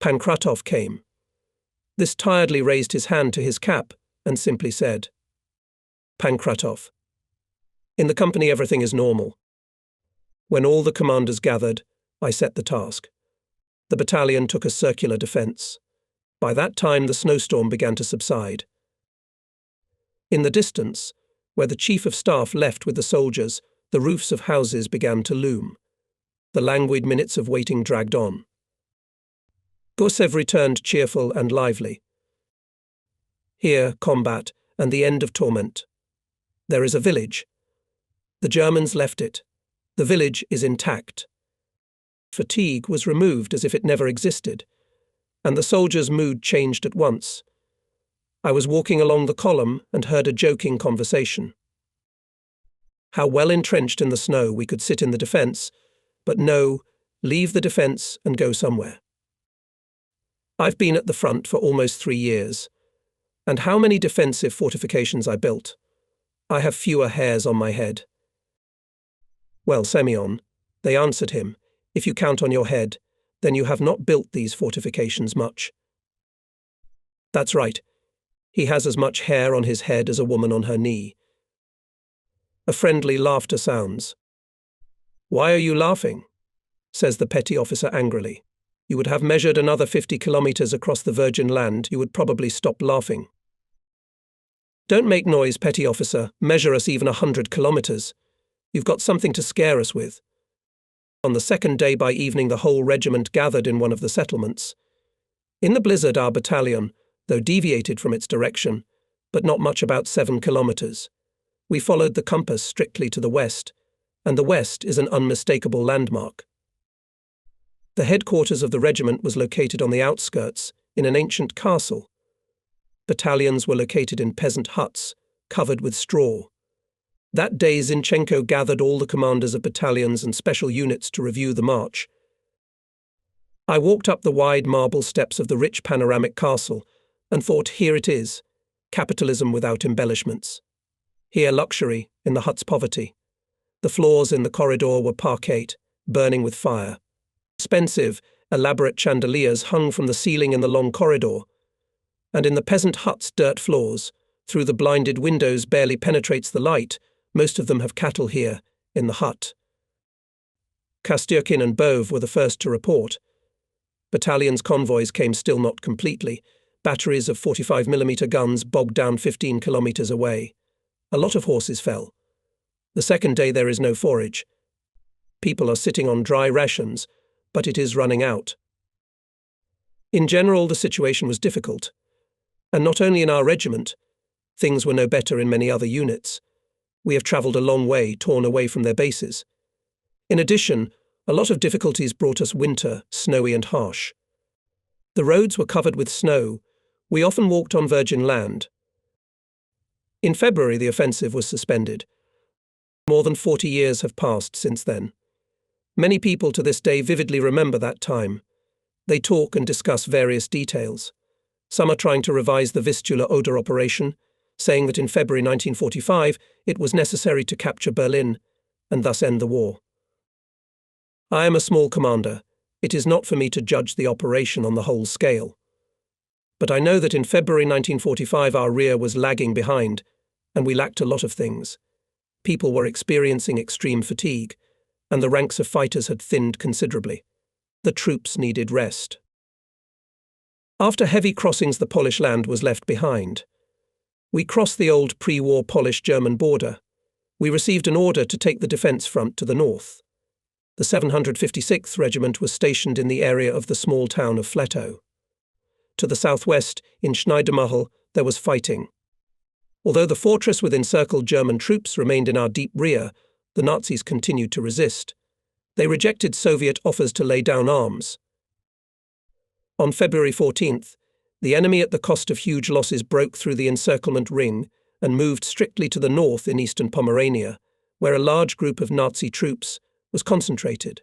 Pankratov came. This tiredly raised his hand to his cap and simply said, Pankratov. In the company everything is normal. When all the commanders gathered, I set the task. The battalion took a circular defence. By that time the snowstorm began to subside. In the distance, where the Chief of Staff left with the soldiers, the roofs of houses began to loom. The languid minutes of waiting dragged on. Gusev returned cheerful and lively. Here, combat and the end of torment. There is a village. The Germans left it. The village is intact. Fatigue was removed as if it never existed, and the soldiers' mood changed at once. I was walking along the column and heard a joking conversation. How well entrenched in the snow we could sit in the defence, but no, leave the defence and go somewhere. I've been at the front for almost 3 years, and how many defensive fortifications I built. I have fewer hairs on my head. Well, Semyon, they answered him, if you count on your head, then you have not built these fortifications much. That's right. He has as much hair on his head as a woman on her knee. A friendly laughter sounds. Why are you laughing? Says the petty officer angrily. You would have measured another 50 kilometers across the virgin land, you would probably stop laughing. Don't make noise, petty officer. Measure us even 100 kilometers. You've got something to scare us with. On the 2nd day by evening the whole regiment gathered in one of the settlements. In the blizzard our battalion, though deviated from its direction, but not much, about 7 kilometers. We followed the compass strictly to the west, and the west is an unmistakable landmark. The headquarters of the regiment was located on the outskirts, in an ancient castle. Battalions were located in peasant huts, covered with straw. That day Zinchenko gathered all the commanders of battalions and special units to review the march. I walked up the wide marble steps of the rich panoramic castle and thought, here it is, capitalism without embellishments. Here luxury, in the hut's poverty. The floors in the corridor were parquet, burning with fire. Expensive, elaborate chandeliers hung from the ceiling in the long corridor, and in the peasant hut's dirt floors, through the blinded windows barely penetrates the light. Most of them have cattle here, in the hut. Kostyrkin and Bove were the first to report. Battalion's convoys came still not completely. Batteries of 45mm guns bogged down 15 kilometers away. A lot of horses fell. The 2nd day there is no forage. People are sitting on dry rations, but it is running out. In general, the situation was difficult. And not only in our regiment. Things were no better in many other units. We have travelled a long way, torn away from their bases. In addition, a lot of difficulties brought us winter, snowy and harsh. The roads were covered with snow. We often walked on virgin land. In February, the offensive was suspended. More than 40 years have passed since then. Many people to this day vividly remember that time. They talk and discuss various details. Some are trying to revise the Vistula Oder operation, saying that in February 1945 it was necessary to capture Berlin and thus end the war. I am a small commander. It is not for me to judge the operation on the whole scale. But I know that in February 1945 our rear was lagging behind, and we lacked a lot of things. People were experiencing extreme fatigue, and the ranks of fighters had thinned considerably. The troops needed rest. After heavy crossings, the Polish land was left behind. We crossed the old pre-war Polish-German border. We received an order to take the defence front to the north. The 756th Regiment was stationed in the area of the small town of Fletow. To the southwest, in Schneidermahl, there was fighting. Although the fortress with encircled German troops remained in our deep rear, the Nazis continued to resist. They rejected Soviet offers to lay down arms. On February 14th, the enemy at the cost of huge losses broke through the encirclement ring and moved strictly to the north in eastern Pomerania, where a large group of Nazi troops was concentrated.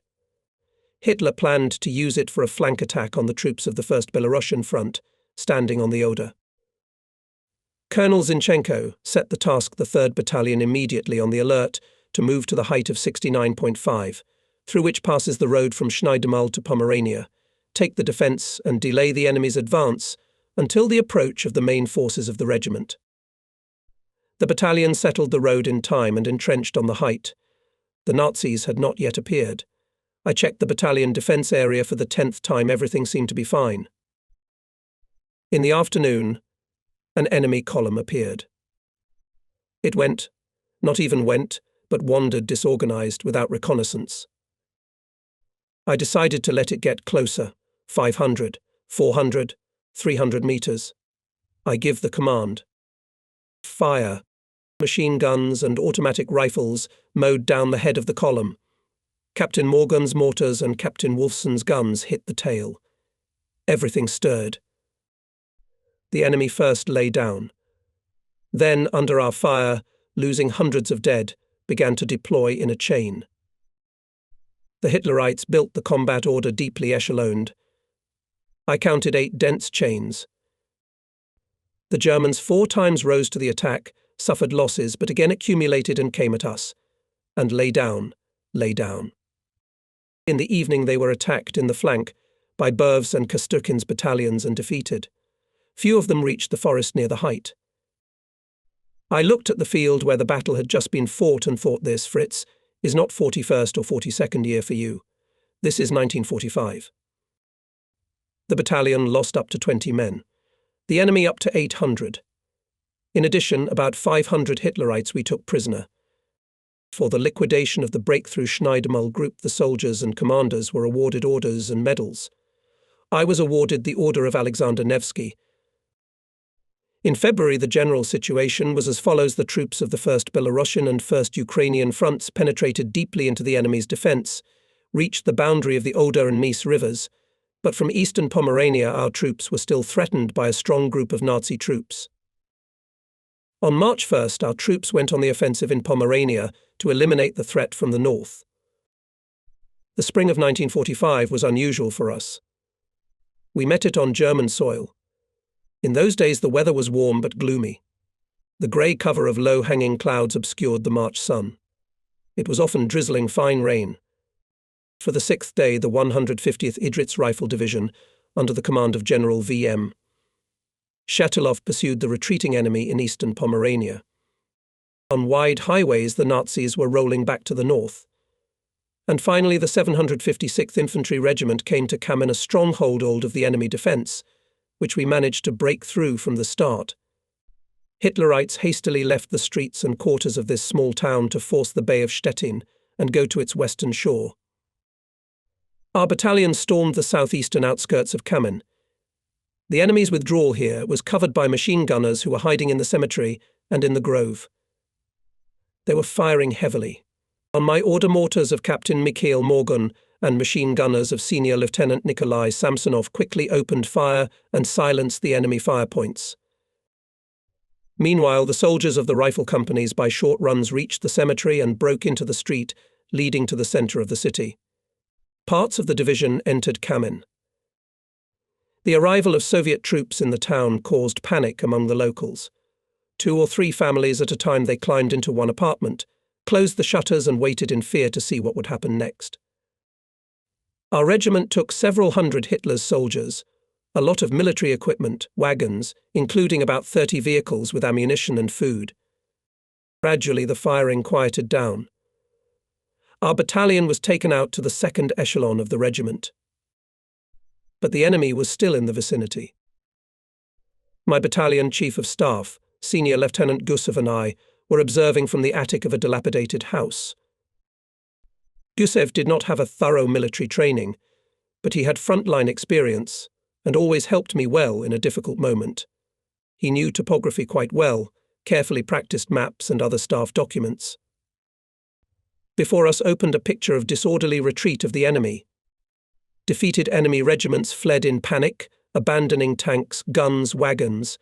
Hitler planned to use it for a flank attack on the troops of the First Belarusian Front, standing on the Oder. Colonel Zinchenko set the task the 3rd Battalion immediately on the alert to move to the height of 69.5, through which passes the road from Schneidermahl to Pomerania, take the defence and delay the enemy's advance until the approach of the main forces of the regiment. The battalion settled the road in time and entrenched on the height. The Nazis had not yet appeared. I checked the battalion defence area for the 10th time. Everything seemed to be fine. In the afternoon, an enemy column appeared. It not even went, but wandered disorganized without reconnaissance. I decided to let it get closer, 500, 400, 300 meters. I give the command. Fire. Machine guns and automatic rifles mowed down the head of the column. Captain Morgan's mortars and Captain Wolfson's guns hit the tail. Everything stirred. The enemy first lay down. Then, under our fire, losing hundreds of dead, began to deploy in a chain. The Hitlerites built the combat order deeply echeloned. I counted 8 dense chains. The Germans 4 times rose to the attack, suffered losses, but again accumulated and came at us. And lay down. In the evening they were attacked in the flank by Berv's and Kasturkin's battalions and defeated. Few of them reached the forest near the height. I looked at the field where the battle had just been fought and thought, this, Fritz, is not 41st or 42nd year for you. This is 1945. The battalion lost up to 20 men. The enemy up to 800. In addition, about 500 Hitlerites we took prisoner. For the liquidation of the breakthrough Schneidermahl group, the soldiers and commanders were awarded orders and medals. I was awarded the Order of Alexander Nevsky. In February, the general situation was as follows. The troops of the 1st Belarusian and 1st Ukrainian fronts penetrated deeply into the enemy's defence, reached the boundary of the Oder and Mies rivers, but from eastern Pomerania our troops were still threatened by a strong group of Nazi troops. On March 1st, our troops went on the offensive in Pomerania to eliminate the threat from the north. The spring of 1945 was unusual for us. We met it on German soil. In those days the weather was warm but gloomy. The grey cover of low-hanging clouds obscured the March sun. It was often drizzling fine rain. For the 6th day, the 150th Idrits Rifle Division, under the command of General V.M. Shatilov, pursued the retreating enemy in eastern Pomerania. On wide highways the Nazis were rolling back to the north. And finally the 756th Infantry Regiment came to Kamen, a stronghold of the enemy defence, which we managed to break through from the start. Hitlerites hastily left the streets and quarters of this small town to force the Bay of Stettin and go to its western shore. Our battalion stormed the southeastern outskirts of Kamen. The enemy's withdrawal here was covered by machine gunners who were hiding in the cemetery and in the grove. They were firing heavily. On my order, mortars of Captain Mikhail Morgan and machine gunners of Senior Lieutenant Nikolai Samsonov quickly opened fire and silenced the enemy fire points. Meanwhile, the soldiers of the rifle companies by short runs reached the cemetery and broke into the street leading to the centre of the city. Parts of the division entered Kamen. The arrival of Soviet troops in the town caused panic among the locals. 2 or 3 families at a time, they climbed into one apartment, closed the shutters and waited in fear to see what would happen next. Our regiment took several hundred Hitler's soldiers, a lot of military equipment, wagons, including about 30 vehicles with ammunition and food. Gradually, the firing quieted down. Our battalion was taken out to the second echelon of the regiment. But the enemy was still in the vicinity. My battalion chief of staff, Senior Lieutenant Gusev, and I were observing from the attic of a dilapidated house. Gusev did not have a thorough military training, but he had frontline experience and always helped me well in a difficult moment. He knew topography quite well, carefully practiced maps and other staff documents. Before us opened a picture of disorderly retreat of the enemy. Defeated enemy regiments fled in panic, abandoning tanks, guns, wagons.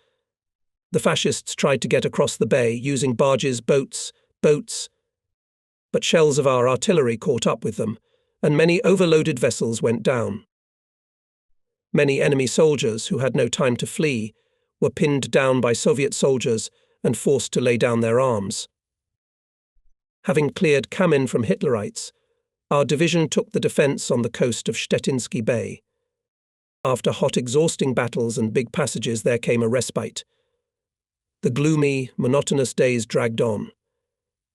The fascists tried to get across the bay using barges, boats, but shells of our artillery caught up with them, and many overloaded vessels went down. Many enemy soldiers who had no time to flee were pinned down by Soviet soldiers and forced to lay down their arms. Having cleared Kamin from Hitlerites, our division took the defence on the coast of Szczeciński Bay. After hot, exhausting battles and big passages, there came a respite. The gloomy, monotonous days dragged on.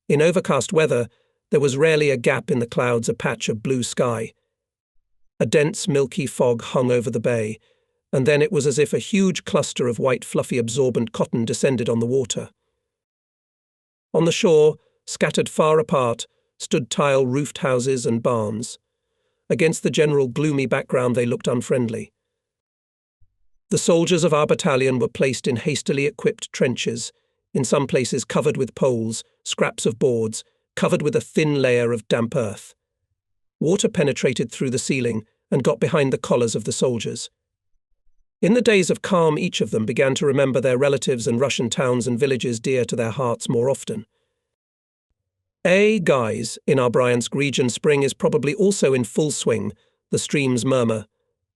In overcast weather, there was rarely a gap in the clouds, a patch of blue sky. A dense, milky fog hung over the bay, and then it was as if a huge cluster of white, fluffy, absorbent cotton descended on the water. On the shore, scattered far apart, stood tile-roofed houses and barns. Against the general gloomy background, they looked unfriendly. The soldiers of our battalion were placed in hastily equipped trenches, in some places covered with poles, scraps of boards, covered with a thin layer of damp earth. Water penetrated through the ceiling and got behind the collars of the soldiers. In the days of calm, each of them began to remember their relatives and Russian towns and villages dear to their hearts more often. Guys, in our Bryansk region, spring is probably also in full swing. The streams murmur.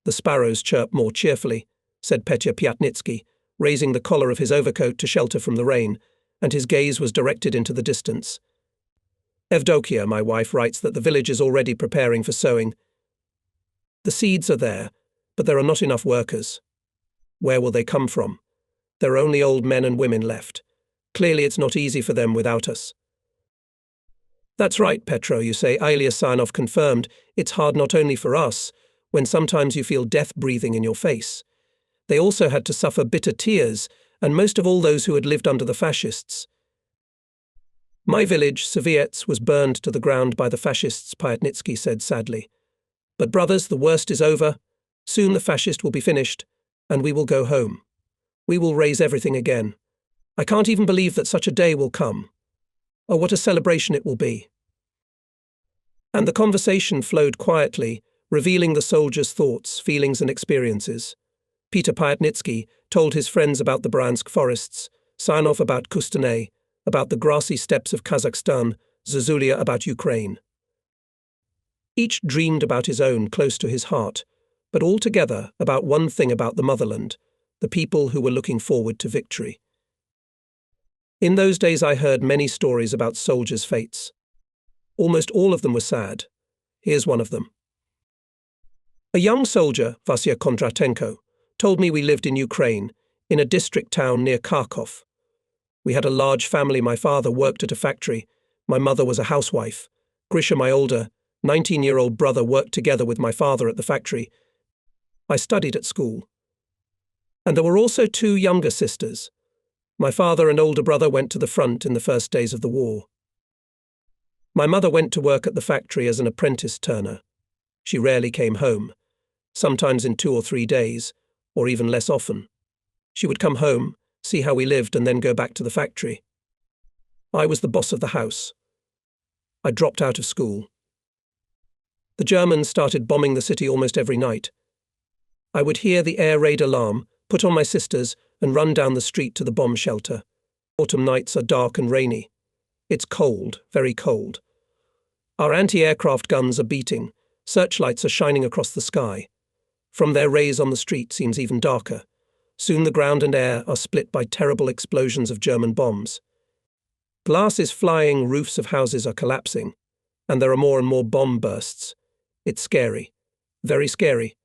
The sparrows chirp more cheerfully, said Petya Pyatnitsky, raising the collar of his overcoat to shelter from the rain, and his gaze was directed into the distance. Evdokia, my wife, writes that the village is already preparing for sowing. The seeds are there, but there are not enough workers. Where will they come from? There are only old men and women left. Clearly it's not easy for them without us. That's right, Petro, you say. Ilya Sarnov confirmed. It's hard not only for us, when sometimes you feel death breathing in your face. They also had to suffer bitter tears, and most of all those who had lived under the fascists. My village, Soviets, was burned to the ground by the fascists, Pyatnitsky said sadly. But brothers, the worst is over. Soon the fascist will be finished, and we will go home. We will raise everything again. I can't even believe that such a day will come. Oh, what a celebration it will be. And the conversation flowed quietly, revealing the soldiers' thoughts, feelings and experiences. Peter Pyatnitsky told his friends about the Bryansk forests, Sarnov about Kustanay, about the grassy steppes of Kazakhstan, Zazulia about Ukraine. Each dreamed about his own, close to his heart, but all together about one thing about the motherland, the people who were looking forward to victory. In those days I heard many stories about soldiers' fates. Almost all of them were sad. Here's one of them. A young soldier, Vasya Kondratenko, told me we lived in Ukraine, in a district town near Kharkov. We had a large family. My father worked at a factory. My mother was a housewife. Grisha, my older, 19-year-old brother, worked together with my father at the factory. I studied at school. And there were also two younger sisters. My father and older brother went to the front in the first days of the war. My mother went to work at the factory as an apprentice turner. She rarely came home, sometimes in 2 or 3 days, or even less often. She would come home, see how we lived, and then go back to the factory. I was the boss of the house. I dropped out of school. The Germans started bombing the city almost every night. I would hear the air raid alarm, put on my sisters, and run down the street to the bomb shelter. Autumn nights are dark and rainy. It's cold, very cold. Our anti-aircraft guns are beating. Searchlights are shining across the sky. From their rays on the street seems even darker. Soon the ground and air are split by terrible explosions of German bombs. Glass is flying, roofs of houses are collapsing, and there are more and more bomb bursts. It's scary, very scary.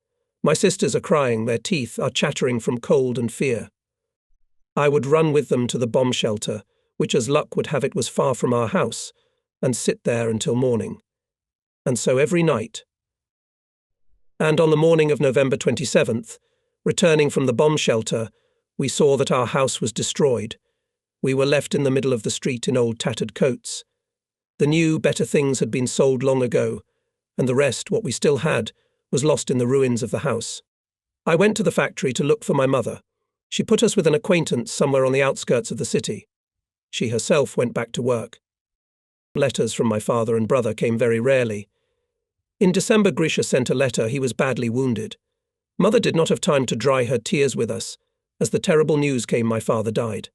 My sisters are crying, their teeth are chattering from cold and fear. I would run with them to the bomb shelter, which as luck would have it was far from our house, and sit there until morning. And so every night. And on the morning of November 27th, returning from the bomb shelter, we saw that our house was destroyed. We were left in the middle of the street in old tattered coats. The new, better things had been sold long ago, and the rest, what we still had, was lost in the ruins of the house. I went to the factory to look for my mother. She put us with an acquaintance somewhere on the outskirts of the city. She herself went back to work. Letters from my father and brother came very rarely. In December, Grisha sent a letter. He was badly wounded. Mother did not have time to dry her tears with us. As the terrible news came, my father died.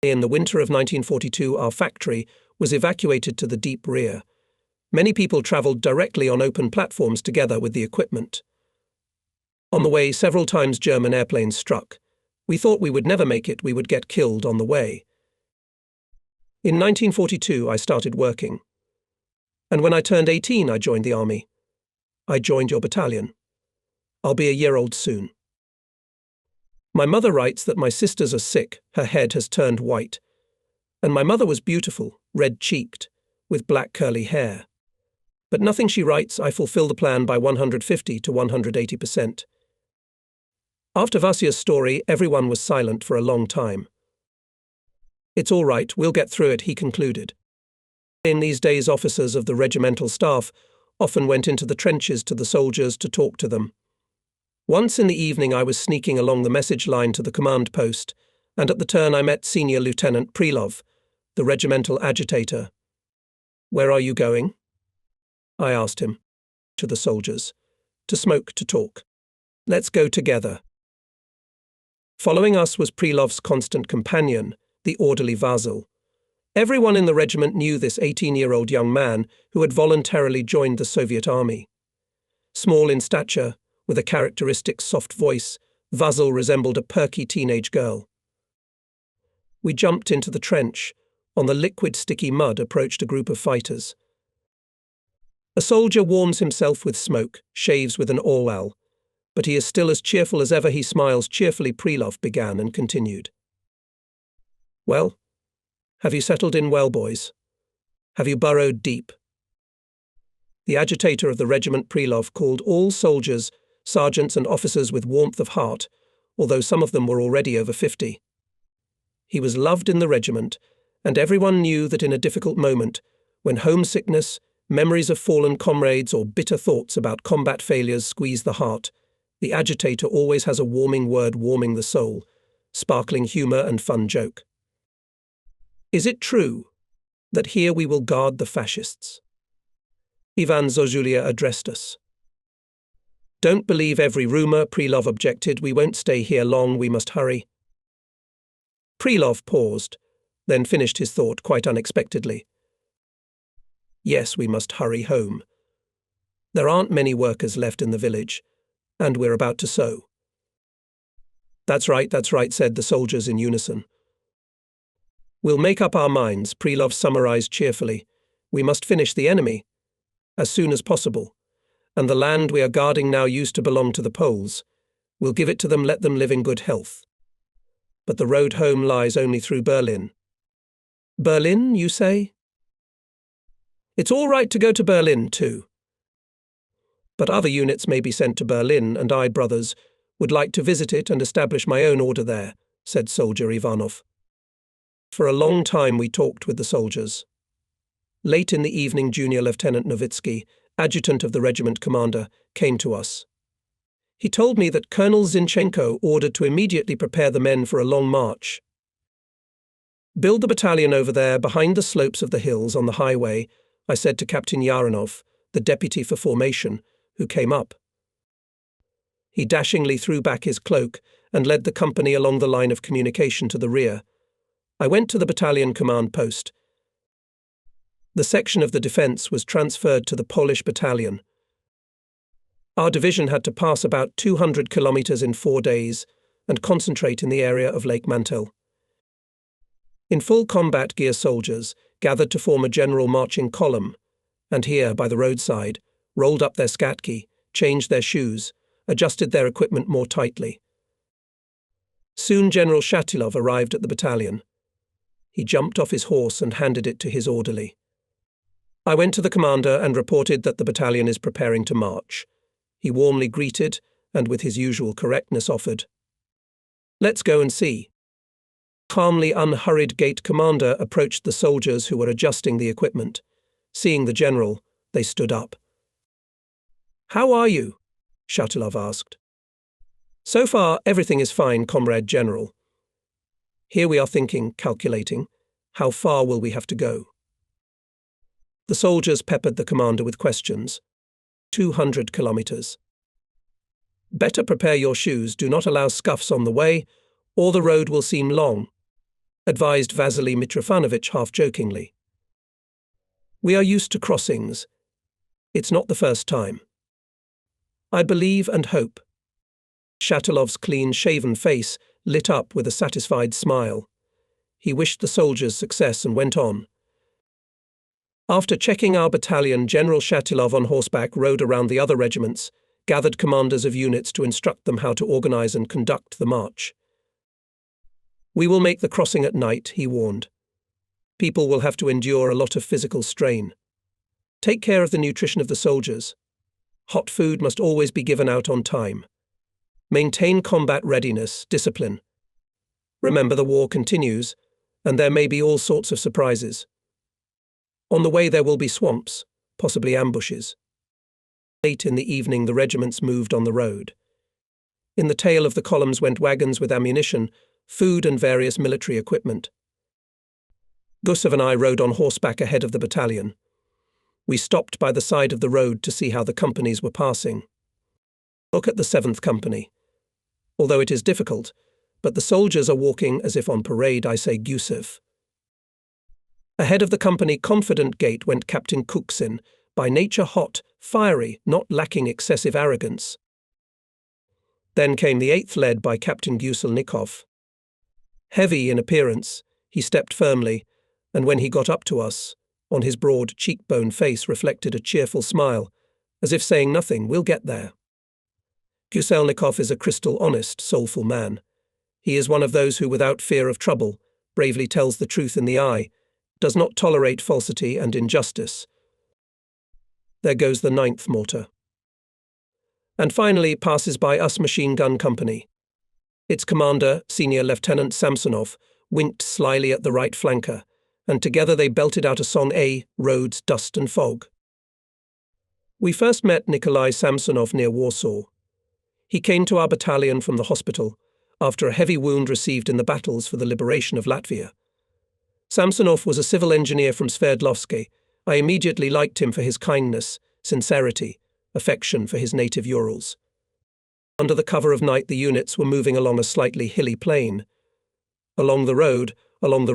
In the winter of 1942, our factory was evacuated to the deep rear. Many people travelled directly on open platforms together with the equipment. On the way, several times German airplanes struck. We thought we would never make it, we would get killed on the way. In 1942, I started working. And when I turned 18, I joined the army. I joined your battalion. I'll be a year old soon. My mother writes that my sisters are sick, her head has turned white. And my mother was beautiful, red-cheeked, with black curly hair. But nothing she writes, I fulfill the plan by 150 to 180%. After Vasia's story, everyone was silent for a long time. It's all right, we'll get through it, he concluded. In these days, officers of the regimental staff often went into the trenches to the soldiers to talk to them. Once in the evening I was sneaking along the message line to the command post, and at the turn I met Senior Lieutenant Prilov, the regimental agitator. "Where are you going?" I asked him. "To the soldiers. To smoke, to talk. Let's go together." Following us was Prilov's constant companion, the orderly Vasil. Everyone in the regiment knew this 18-year-old young man who had voluntarily joined the Soviet army. Small in stature, with a characteristic soft voice, Vasil resembled a perky teenage girl. We jumped into the trench. On the liquid, sticky mud approached a group of fighters. A soldier warms himself with smoke, shaves with an orwell, but he is still as cheerful as ever. He smiles cheerfully. Prilov began and continued. "Well, have you settled in well, boys? Have you burrowed deep?" The agitator of the regiment, Prilov, called all soldiers, sergeants and officers with warmth of heart, although some of them were already over 50. He was loved in the regiment, and everyone knew that in a difficult moment, when homesickness, memories of fallen comrades or bitter thoughts about combat failures squeeze the heart, the agitator always has a warming word warming the soul, sparkling humour and fun joke. "Is it true that here we will guard the fascists?" Ivan Zozulia addressed us. "Don't believe every rumour," Prilov objected. "We won't stay here long, we must hurry." Prilov paused, then finished his thought quite unexpectedly. "Yes, we must hurry home. There aren't many workers left in the village, and we're about to sow." That's right, said the soldiers in unison. "We'll make up our minds," Prilov summarized cheerfully. "We must finish the enemy as soon as possible. And the land we are guarding now used to belong to the Poles. We'll give it to them, let them live in good health. But the road home lies only through Berlin." "Berlin, you say?" "It's all right to go to Berlin, too. But other units may be sent to Berlin, and I, brothers, would like to visit it and establish my own order there," said Soldier Ivanov. For a long time we talked with the soldiers. Late in the evening, Junior Lieutenant Novitsky, adjutant of the regiment commander, came to us. He told me that Colonel Zinchenko ordered to immediately prepare the men for a long march. "Build the battalion over there, behind the slopes of the hills on the highway," I said to Captain Yaranov, the deputy for formation, who came up. He dashingly threw back his cloak and led the company along the line of communication to the rear. I went to the battalion command post. The section of the defence was transferred to the Polish battalion. Our division had to pass about 200 kilometres in 4 days and concentrate in the area of Lake Mantel. In full combat gear, soldiers gathered to form a general marching column, and here, by the roadside, rolled up their skatki, changed their shoes, adjusted their equipment more tightly. Soon General Shatilov arrived at the battalion. He jumped off his horse and handed it to his orderly. I went to the commander and reported that the battalion is preparing to march. He warmly greeted and with his usual correctness offered, "Let's go and see." Calmly unhurried gate commander approached the soldiers who were adjusting the equipment. Seeing the general, they stood up. "How are you?" Shatilov asked. "So far, everything is fine, Comrade General. Here we are thinking, calculating, how far will we have to go?" The soldiers peppered the commander with questions. 200 kilometers. "Better prepare your shoes, do not allow scuffs on the way, or the road will seem long," advised Vasily Mitrofanovich half-jokingly. "We are used to crossings. It's not the first time. I believe and hope." Shatilov's clean-shaven face lit up with a satisfied smile. He wished the soldiers success and went on. "After checking our battalion, General Shatilov on horseback rode around the other regiments, gathered commanders of units to instruct them how to organize and conduct the march. We will make the crossing at night," he warned. "People will have to endure a lot of physical strain. Take care of the nutrition of the soldiers. Hot food must always be given out on time. Maintain combat readiness, discipline. Remember the war continues, and there may be all sorts of surprises. On the way there will be swamps, possibly ambushes." Late in the evening the regiments moved on the road. In the tail of the columns went wagons with ammunition, food and various military equipment. Gusev and I rode on horseback ahead of the battalion. We stopped by the side of the road to see how the companies were passing. Look at the 7th Company. Although it is difficult, but the soldiers are walking as if on parade, I say Gusev. Ahead of the company confident gate went Captain Kuksin, by nature hot, fiery, not lacking excessive arrogance. Then came the 8th led by Captain Guselnikov. Heavy in appearance, he stepped firmly, and when he got up to us, on his broad cheekbone face reflected a cheerful smile, as if saying nothing, we'll get there. Guselnikov is a crystal honest, soulful man. He is one of those who, without fear of trouble, bravely tells the truth in the eye, does not tolerate falsity and injustice. There goes the 9th Mortar. And finally passes by us Machine Gun Company. Its commander, Senior Lieutenant Samsonov, winked slyly at the right flanker, and together they belted out a song, Roads, Dust and Fog. We first met Nikolai Samsonov near Warsaw. He came to our battalion from the hospital after a heavy wound received in the battles for the liberation of Latvia. Samsonov was a civil engineer from Sverdlovsk. I immediately liked him for his kindness, sincerity, affection for his native Urals. Under the cover of night the units were moving along a slightly hilly plain. Along the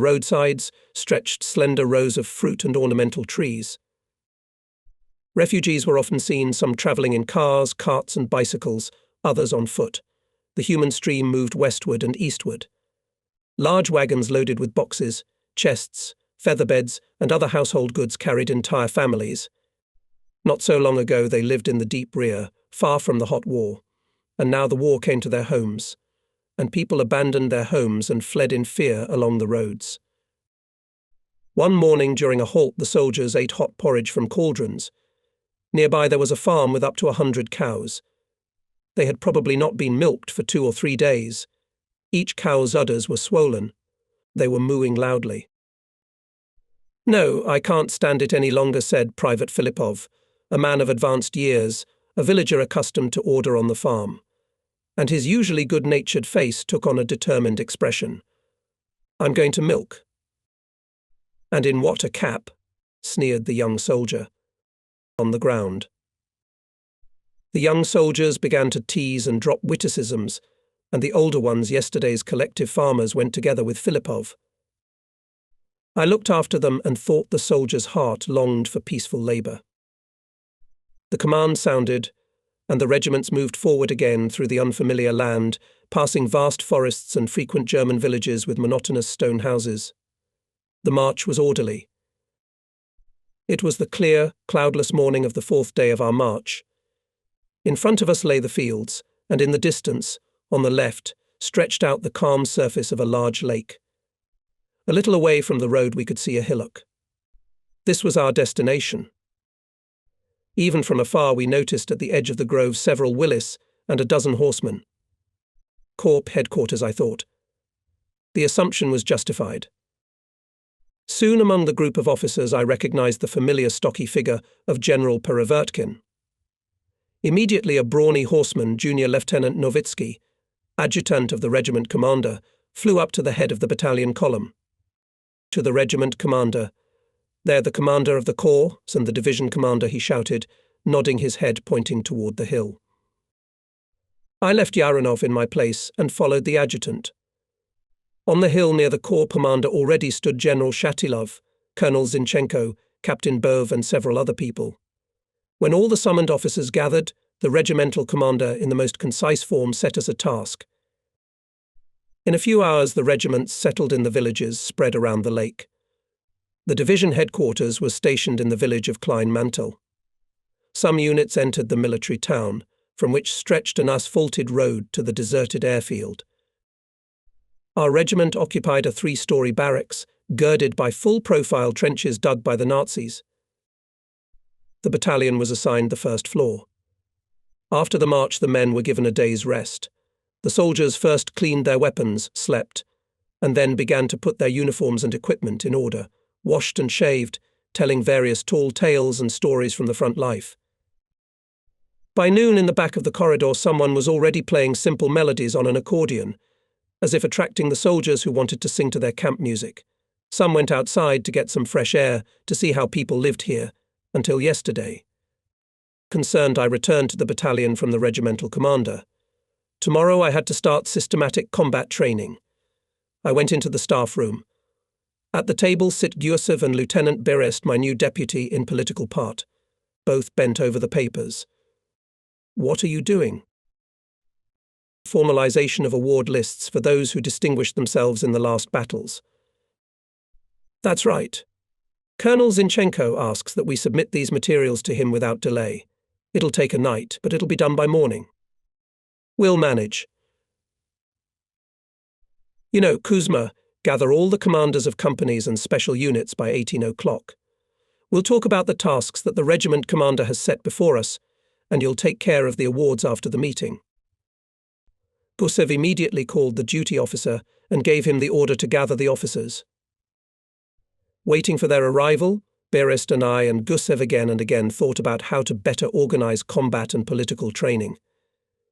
roadsides, stretched slender rows of fruit and ornamental trees. Refugees were often seen, some travelling in cars, carts and bicycles, others on foot. The human stream moved westward and eastward. Large wagons loaded with boxes, chests, feather beds, and other household goods carried entire families. Not so long ago they lived in the deep rear, far from the hot war, and now the war came to their homes, and people abandoned their homes and fled in fear along the roads. One morning during a halt the soldiers ate hot porridge from cauldrons. Nearby there was a farm with up to 100 cows. They had probably not been milked for 2 or 3 days. Each cow's udders were swollen. They were mooing loudly. "No, I can't stand it any longer," said Private Filipov, a man of advanced years, a villager accustomed to order on the farm. And his usually good-natured face took on a determined expression. "I'm going to milk." "And in what a cap," sneered the young soldier. On the ground. The young soldiers began to tease and drop witticisms, and the older ones, yesterday's collective farmers, went together with Filipov. I looked after them and thought the soldier's heart longed for peaceful labour. The command sounded, and the regiments moved forward again through the unfamiliar land, passing vast forests and frequent German villages with monotonous stone houses. The march was orderly. It was the clear, cloudless morning of the 4th day of our march. In front of us lay the fields, and in the distance, on the left, stretched out the calm surface of a large lake. A little away from the road we could see a hillock. This was our destination. Even from afar we noticed at the edge of the grove several Willis and a dozen horsemen. Corps headquarters, I thought. The assumption was justified. Soon among the group of officers I recognized the familiar stocky figure of General Perevertkin. Immediately a brawny horseman, Junior Lieutenant Novitsky, adjutant of the regiment commander, flew up to the head of the battalion column. To the regiment commander, "They're the commander of the corps and the division commander," he shouted, nodding his head pointing toward the hill. I left Yaronov in my place and followed the adjutant. On the hill near the corps commander already stood General Shatilov, Colonel Zinchenko, Captain Bove and several other people. When all the summoned officers gathered, the regimental commander in the most concise form set us a task. In a few hours the regiments settled in the villages spread around the lake. The division headquarters was stationed in the village of Klein Mantel. Some units entered the military town, from which stretched an asphalted road to the deserted airfield. Our regiment occupied a 3-story barracks, girded by full-profile trenches dug by the Nazis. The battalion was assigned the first floor. After the march the men were given a day's rest. The soldiers first cleaned their weapons, slept, and then began to put their uniforms and equipment in order, washed and shaved, telling various tall tales and stories from the front life. By noon in the back of the corridor someone was already playing simple melodies on an accordion, as if attracting the soldiers who wanted to sing to their camp music. Some went outside to get some fresh air, to see how people lived here, until yesterday. Concerned, I returned to the battalion from the regimental commander. Tomorrow I had to start systematic combat training. I went into the staff room. At the table sit Gusev and Lieutenant Berest, my new deputy in political part. Both bent over the papers. "What are you doing?" "Formalization of award lists for those who distinguished themselves in the last battles." "That's right. Colonel Zinchenko asks that we submit these materials to him without delay. It'll take a night, but it'll be done by morning." "We'll manage." "You know, Kuzma, gather all the commanders of companies and special units by 18 o'clock. We'll talk about the tasks that the regiment commander has set before us, and you'll take care of the awards after the meeting." Gusev immediately called the duty officer and gave him the order to gather the officers. Waiting for their arrival, Berest and I and Gusev again and again thought about how to better organize combat and political training.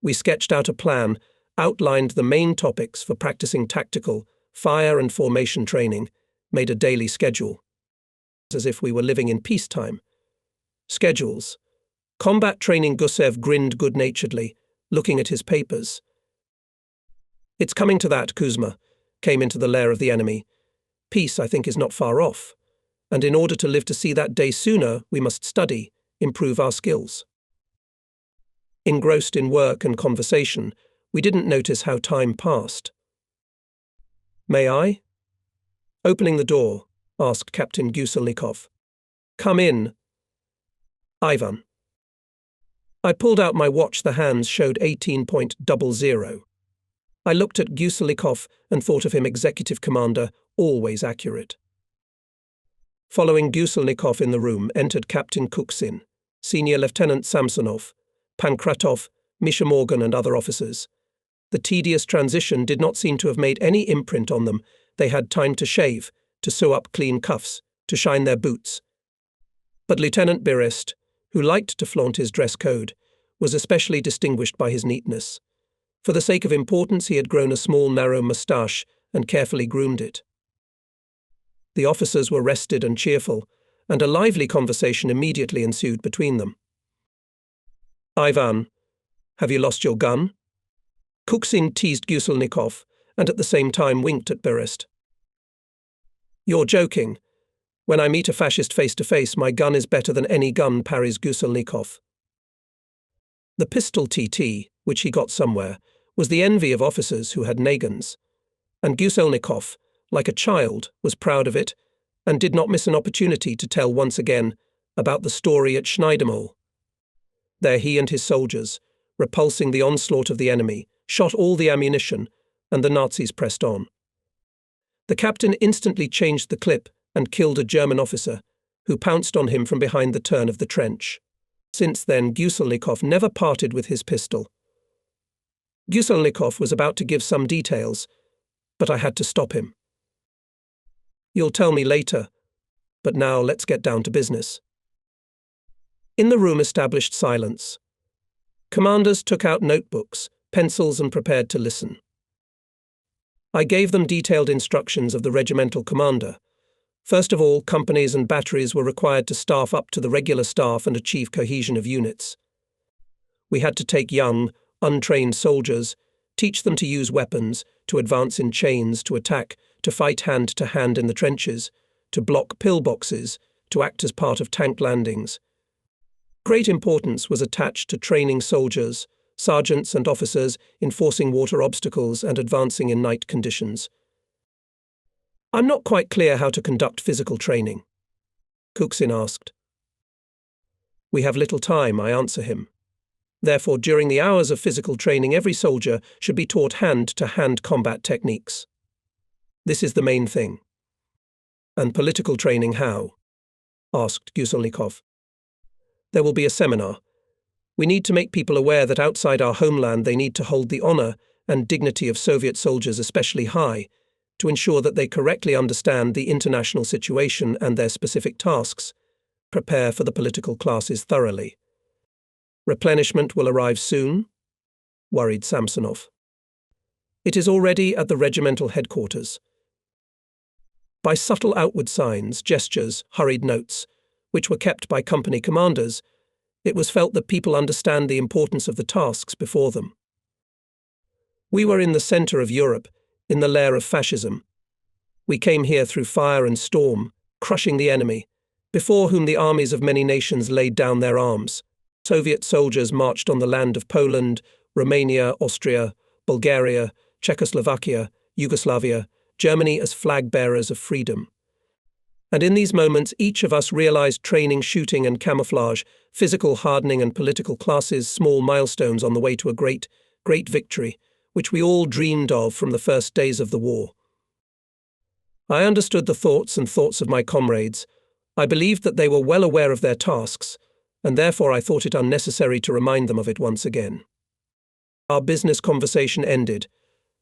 We sketched out a plan, outlined the main topics for practicing tactical, fire and formation training, made a daily schedule. As if we were living in peacetime. Schedules. Combat training. Gusev grinned good-naturedly, looking at his papers. "It's coming to that, Kuzma," came into the lair of the enemy. "Peace, I think, is not far off, and in order to live to see that day sooner, we must study, improve our skills." Engrossed in work and conversation, we didn't notice how time passed. "May I?" Opening the door, asked Captain Guselnikov. "Come in." "Ivan." I pulled out my watch. The hands showed 18.00. I looked at Guselnikov and thought of him executive commander, always accurate. Following Guselnikov in the room entered Captain Kuksin, Senior Lieutenant Samsonov, Pankratov, Misha Morgan and other officers. The tedious transition did not seem to have made any imprint on them. They had time to shave, to sew up clean cuffs, to shine their boots. But Lieutenant Berest, who liked to flaunt his dress code, was especially distinguished by his neatness. For the sake of importance, he had grown a small, narrow moustache and carefully groomed it. The officers were rested and cheerful, and a lively conversation immediately ensued between them. "Ivan, have you lost your gun?" Kuksin teased Guselnikov, and at the same time winked at Berest. "You're joking. When I meet a fascist face-to-face, my gun is better than any gun," parries Guselnikov. The pistol TT, which he got somewhere, was the envy of officers who had nagans, and Guselnikov, like a child, was proud of it and did not miss an opportunity to tell once again about the story at Schneidermole. There he and his soldiers, repulsing the onslaught of the enemy, shot all the ammunition, and the Nazis pressed on. The captain instantly changed the clip and killed a German officer, who pounced on him from behind the turn of the trench. Since then, Guselnikov never parted with his pistol. Guselnikov was about to give some details, but I had to stop him. You'll tell me later, but now let's get down to business. In the room established silence. Commanders took out notebooks, pencils, and prepared to listen. I gave them detailed instructions of the regimental commander. First of all, companies and batteries were required to staff up to the regular staff and achieve cohesion of units. We had to take young, untrained soldiers, teach them to use weapons, to advance in chains, to attack, to fight hand-to-hand in the trenches, to block pillboxes, to act as part of tank landings. Great importance was attached to training soldiers, sergeants and officers in forcing water obstacles and advancing in night conditions. I'm not quite clear how to conduct physical training, Kuksin asked. We have little time, I answer him. Therefore, during the hours of physical training, every soldier should be taught hand-to-hand combat techniques. This is the main thing. And political training how? Asked Guselnikov. There will be a seminar. We need to make people aware that outside our homeland they need to hold the honor and dignity of Soviet soldiers especially high, to ensure that they correctly understand the international situation and their specific tasks, prepare for the political classes thoroughly. Replenishment will arrive soon, worried Samsonov. It is already at the regimental headquarters. By subtle outward signs, gestures, hurried notes, which were kept by company commanders, it was felt that people understand the importance of the tasks before them. We were in the center of Europe, in the lair of fascism. We came here through fire and storm, crushing the enemy, before whom the armies of many nations laid down their arms. Soviet soldiers marched on the land of Poland, Romania, Austria, Bulgaria, Czechoslovakia, Yugoslavia, Germany as flag-bearers of freedom. And in these moments, each of us realized training, shooting and camouflage, physical hardening and political classes, small milestones on the way to a great, great victory, which we all dreamed of from the first days of the war. I understood the thoughts of my comrades. I believed that they were well aware of their tasks, and therefore I thought it unnecessary to remind them of it once again. Our business conversation ended,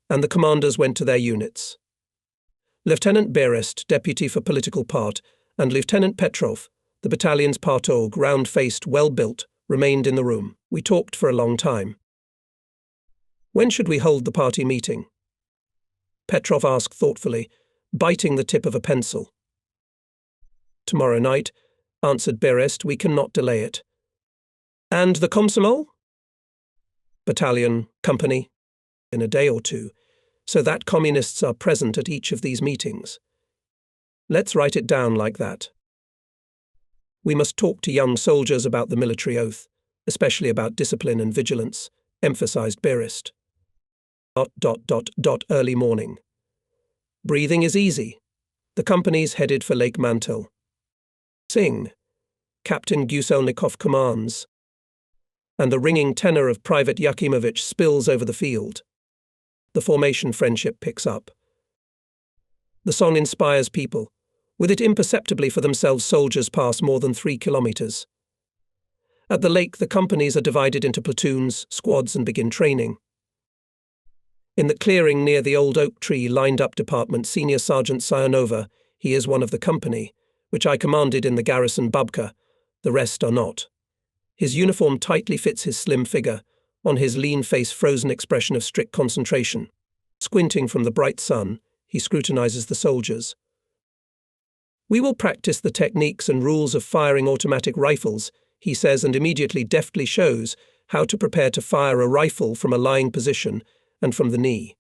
and the commanders went to their units. Lieutenant Berest, deputy for political part, and Lieutenant Petrov, the battalion's partog, round-faced, well-built, remained in the room. We talked for a long time. When should we hold the party meeting? Petrov asked thoughtfully, biting the tip of a pencil. Tomorrow night, answered Berest, we cannot delay it. And the Komsomol? Battalion, company, in a day or two, so that communists are present at each of these meetings. Let's write it down like that. We must talk to young soldiers about the military oath, especially about discipline and vigilance, emphasized Berest. Early morning. Breathing is easy. The company's headed for Lake Mantel. Sing, Captain Guselnikov commands, and the ringing tenor of Private Yakimovich spills over the field. The formation friendship picks up. The song inspires people. With it imperceptibly for themselves, soldiers pass more than 3 kilometers. At the lake, the companies are divided into platoons, squads, and begin training. In the clearing near the old oak tree lined-up department, Senior Sergeant Sionova, he is one of the company, which I commanded in the garrison Babka, the rest are not. His uniform tightly fits his slim figure, on his lean face frozen expression of strict concentration. Squinting from the bright sun, he scrutinizes the soldiers. We will practice the techniques and rules of firing automatic rifles, he says, and immediately deftly shows how to prepare to fire a rifle from a lying position and from the knee.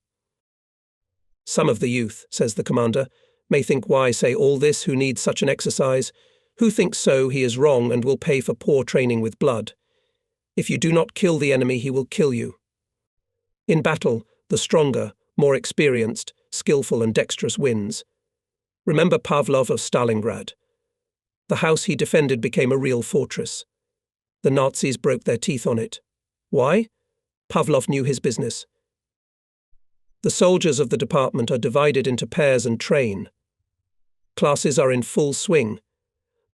Some of the youth, says the commander, may think, why say all this, who needs such an exercise? Who thinks so, he is wrong and will pay for poor training with blood. If you do not kill the enemy, he will kill you. In battle, the stronger, more experienced, skillful and dexterous wins. Remember Pavlov of Stalingrad. The house he defended became a real fortress. The Nazis broke their teeth on it. Why? Pavlov knew his business. The soldiers of the department are divided into pairs and train. Classes are in full swing.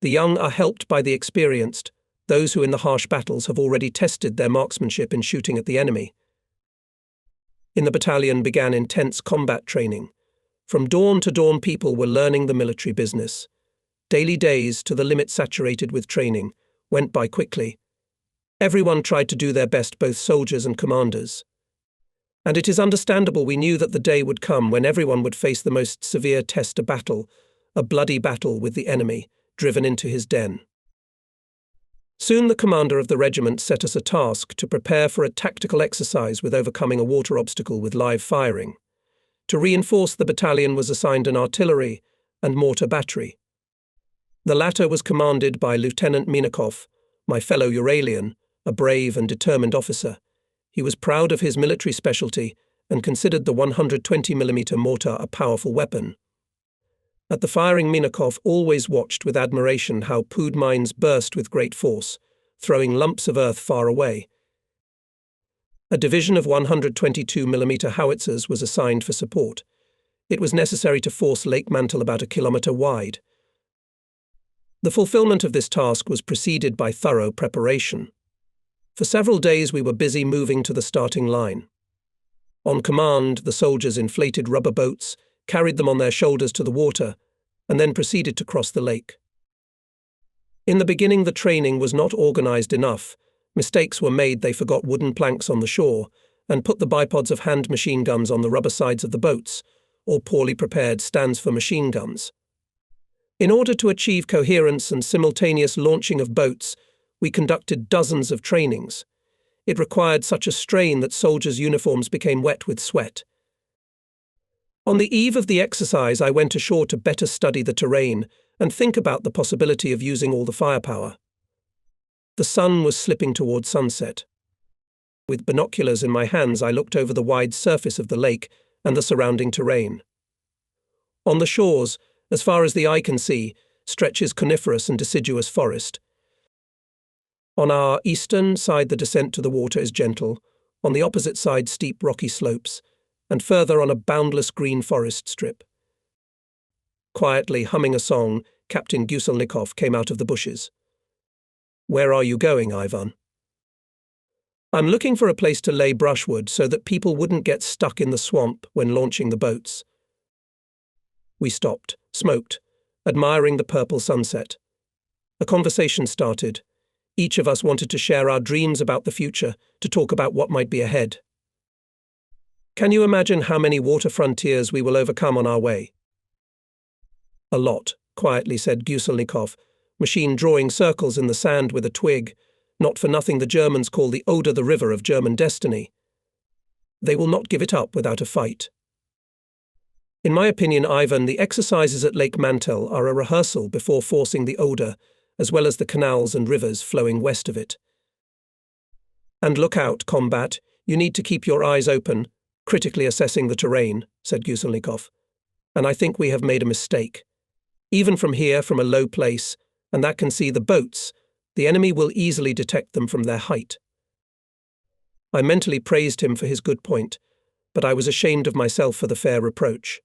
The young are helped by the experienced, those who in the harsh battles have already tested their marksmanship in shooting at the enemy. In the battalion began intense combat training. From dawn to dawn people were learning the military business. Daily days, to the limit saturated with training, went by quickly. Everyone tried to do their best, both soldiers and commanders. And it is understandable we knew that the day would come when everyone would face the most severe test, a bloody battle with the enemy, driven into his den. Soon the commander of the regiment set us a task to prepare for a tactical exercise with overcoming a water obstacle with live firing. To reinforce the battalion was assigned an artillery and mortar battery. The latter was commanded by Lieutenant Minakov, my fellow Uralian, a brave and determined officer. He was proud of his military specialty and considered the 120mm mortar a powerful weapon. At the firing, Minakov always watched with admiration how Pud mines burst with great force, throwing lumps of earth far away. A division of 122mm howitzers was assigned for support. It was necessary to force Lake Mantle about 1 kilometre wide. The fulfillment of this task was preceded by thorough preparation. For several days we were busy moving to the starting line. On command, the soldiers inflated rubber boats, carried them on their shoulders to the water, and then proceeded to cross the lake. In the beginning, the training was not organized enough. Mistakes were made. They forgot wooden planks on the shore and put the bipods of hand machine guns on the rubber sides of the boats, or poorly prepared stands for machine guns. In order to achieve coherence and simultaneous launching of boats, we conducted dozens of trainings. It required such a strain that soldiers' uniforms became wet with sweat. On the eve of the exercise, I went ashore to better study the terrain and think about the possibility of using all the firepower. The sun was slipping towards sunset. With binoculars in my hands, I looked over the wide surface of the lake and the surrounding terrain. On the shores, as far as the eye can see, stretches coniferous and deciduous forest. On our eastern side, the descent to the water is gentle, on the opposite side steep rocky slopes, and further on a boundless green forest strip. Quietly humming a song, Captain Guselnikov came out of the bushes. "Where are you going, Ivan?" "I'm looking for a place to lay brushwood so that people wouldn't get stuck in the swamp when launching the boats." We stopped, smoked, admiring the purple sunset. A conversation started. Each of us wanted to share our dreams about the future, to talk about what might be ahead. "Can you imagine how many water frontiers we will overcome on our way?" "A lot," quietly said Guselnikov, machine drawing circles in the sand with a twig. "Not for nothing the Germans call the Oder the river of German destiny. They will not give it up without a fight." In my opinion, Ivan, the exercises at Lake Mantel are a rehearsal before forcing the Oder, as well as the canals and rivers flowing west of it. "And look out, combat. You need to keep your eyes open, critically assessing the terrain," said Guselnikov. "And I think we have made a mistake. Even from here, from a low place, and that can see the boats, the enemy will easily detect them from their height." I mentally praised him for his good point, but I was ashamed of myself for the fair reproach.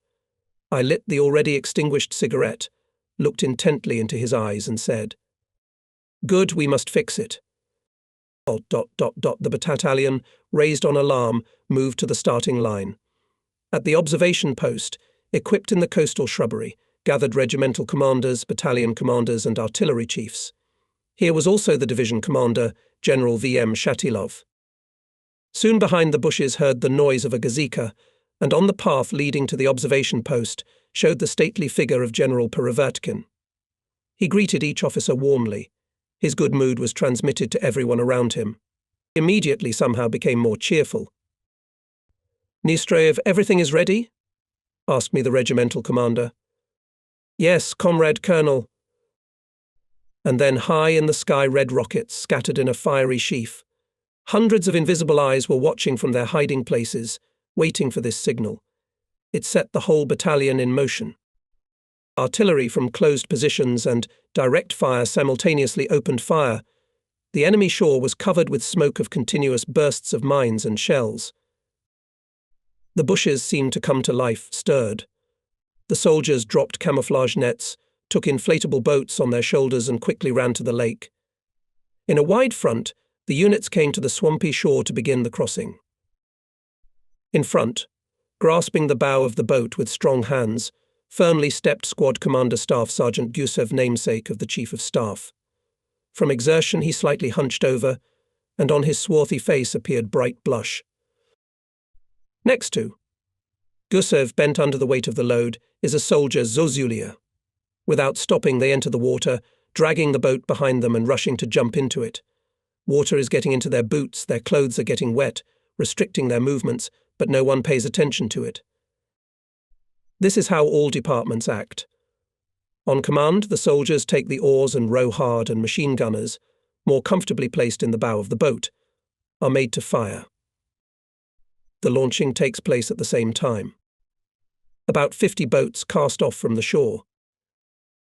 I lit the already extinguished cigarette, looked intently into his eyes and said, "Good, we must fix it." The battalion, raised on alarm, moved to the starting line. At the observation post, equipped in the coastal shrubbery, gathered regimental commanders, battalion commanders and artillery chiefs. Here was also the division commander, General V.M. Shatilov. Soon behind the bushes heard the noise of a gazika, and on the path leading to the observation post showed the stately figure of General Perevertkin. He greeted each officer warmly. His good mood was transmitted to everyone around him. He immediately somehow became more cheerful. "Nistreev, everything is ready?" asked me the regimental commander. "Yes, comrade colonel." And then high in the sky red rockets scattered in a fiery sheaf. Hundreds of invisible eyes were watching from their hiding places, waiting for this signal. It set the whole battalion in motion. Artillery from closed positions and direct fire simultaneously opened fire. The enemy shore was covered with smoke of continuous bursts of mines and shells. The bushes seemed to come to life, stirred. The soldiers dropped camouflage nets, took inflatable boats on their shoulders and quickly ran to the lake. In a wide front, the units came to the swampy shore to begin the crossing. In front, grasping the bow of the boat with strong hands, firmly stepped Squad Commander Staff Sergeant Gusev, namesake of the Chief of Staff. From exertion he slightly hunched over, and on his swarthy face appeared bright blush. Next to Gusev, bent under the weight of the load, is a soldier, Zozulia. Without stopping, they enter the water, dragging the boat behind them and rushing to jump into it. Water is getting into their boots, their clothes are getting wet, restricting their movements, but no one pays attention to it. This is how all departments act. On command, the soldiers take the oars and row hard, and machine gunners, more comfortably placed in the bow of the boat, are made to fire. The launching takes place at the same time. About 50 boats cast off from the shore.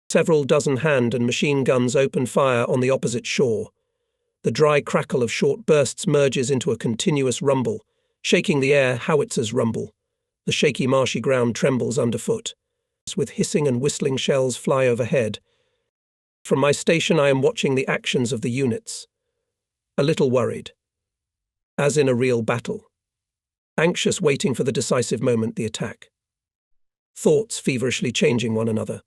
Several dozen hand and machine guns open fire on the opposite shore. The dry crackle of short bursts merges into a continuous rumble, shaking the air. Howitzers rumble. The shaky marshy ground trembles underfoot. With hissing and whistling shells fly overhead. From my station I am watching the actions of the units. A little worried. As in a real battle. Anxious, waiting for the decisive moment, the attack. Thoughts feverishly changing one another.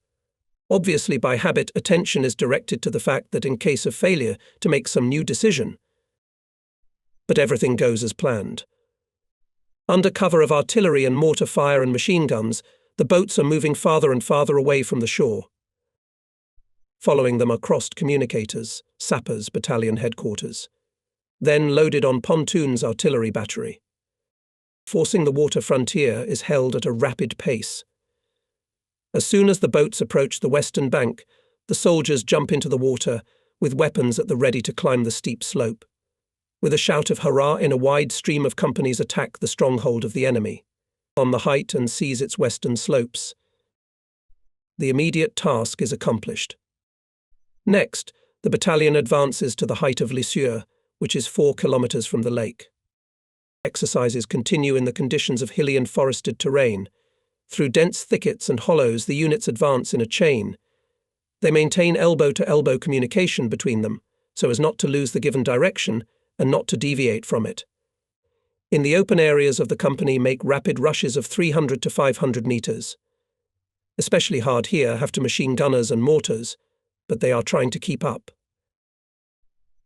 Obviously, by habit, attention is directed to the fact that in case of failure, to make some new decision. But everything goes as planned. Under cover of artillery and mortar fire and machine guns, the boats are moving farther and farther away from the shore. Following them are crossed communicators, sappers, battalion headquarters. Then, loaded on pontoons, artillery battery. Forcing the water frontier is held at a rapid pace. As soon as the boats approach the western bank, the soldiers jump into the water, with weapons at the ready to climb the steep slope. With a shout of hurrah, in a wide stream of companies attack the stronghold of the enemy, on the height and seize its western slopes. The immediate task is accomplished. Next, the battalion advances to the height of Lisieux, which is 4 kilometers from the lake. Exercises continue in the conditions of hilly and forested terrain. Through dense thickets and hollows, the units advance in a chain. They maintain elbow-to-elbow communication between them, so as not to lose the given direction and not to deviate from it. In the open areas of the company, make rapid rushes of 300 to 500 meters. Especially hard here have to machine gunners and mortars, but they are trying to keep up.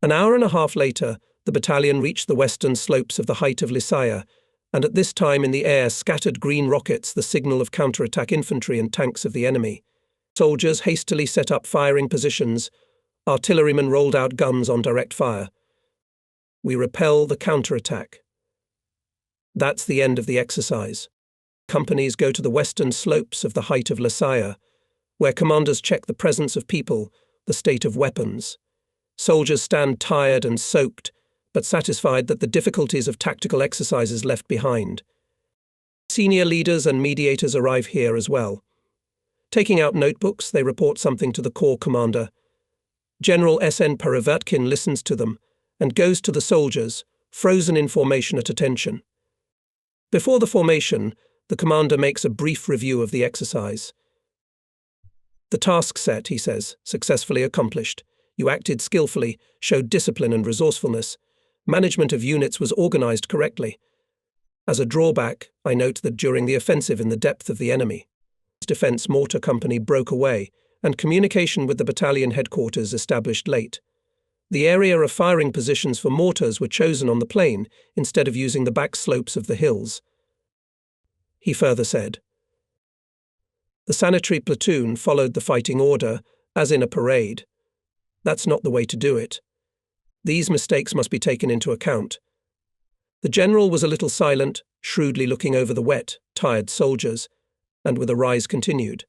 An hour and a half later, the battalion reached the western slopes of the height of Lisieux, and at this time in the air scattered green rockets, the signal of counterattack infantry and tanks of the enemy. Soldiers hastily set up firing positions. Artillerymen rolled out guns on direct fire. We repel the counterattack. That's the end of the exercise. Companies go to the western slopes of the height of Lisieux, where commanders check the presence of people, the state of weapons. Soldiers stand tired and soaked, but satisfied that the difficulties of tactical exercises left behind. Senior leaders and mediators arrive here as well. Taking out notebooks, they report something to the corps commander. General S.N. Perevertkin listens to them and goes to the soldiers, frozen in formation at attention. Before the formation, the commander makes a brief review of the exercise. The task set, he says, successfully accomplished. You acted skillfully, showed discipline and resourcefulness. Management of units was organized correctly. As a drawback, I note that during the offensive in the depth of the enemy, defense mortar company broke away, and communication with the battalion headquarters established late. The area of firing positions for mortars were chosen on the plain instead of using the back slopes of the hills. He further said, the sanitary platoon followed the fighting order, as in a parade. That's not the way to do it. These mistakes must be taken into account. The general was a little silent, shrewdly looking over the wet, tired soldiers, and with a rise continued.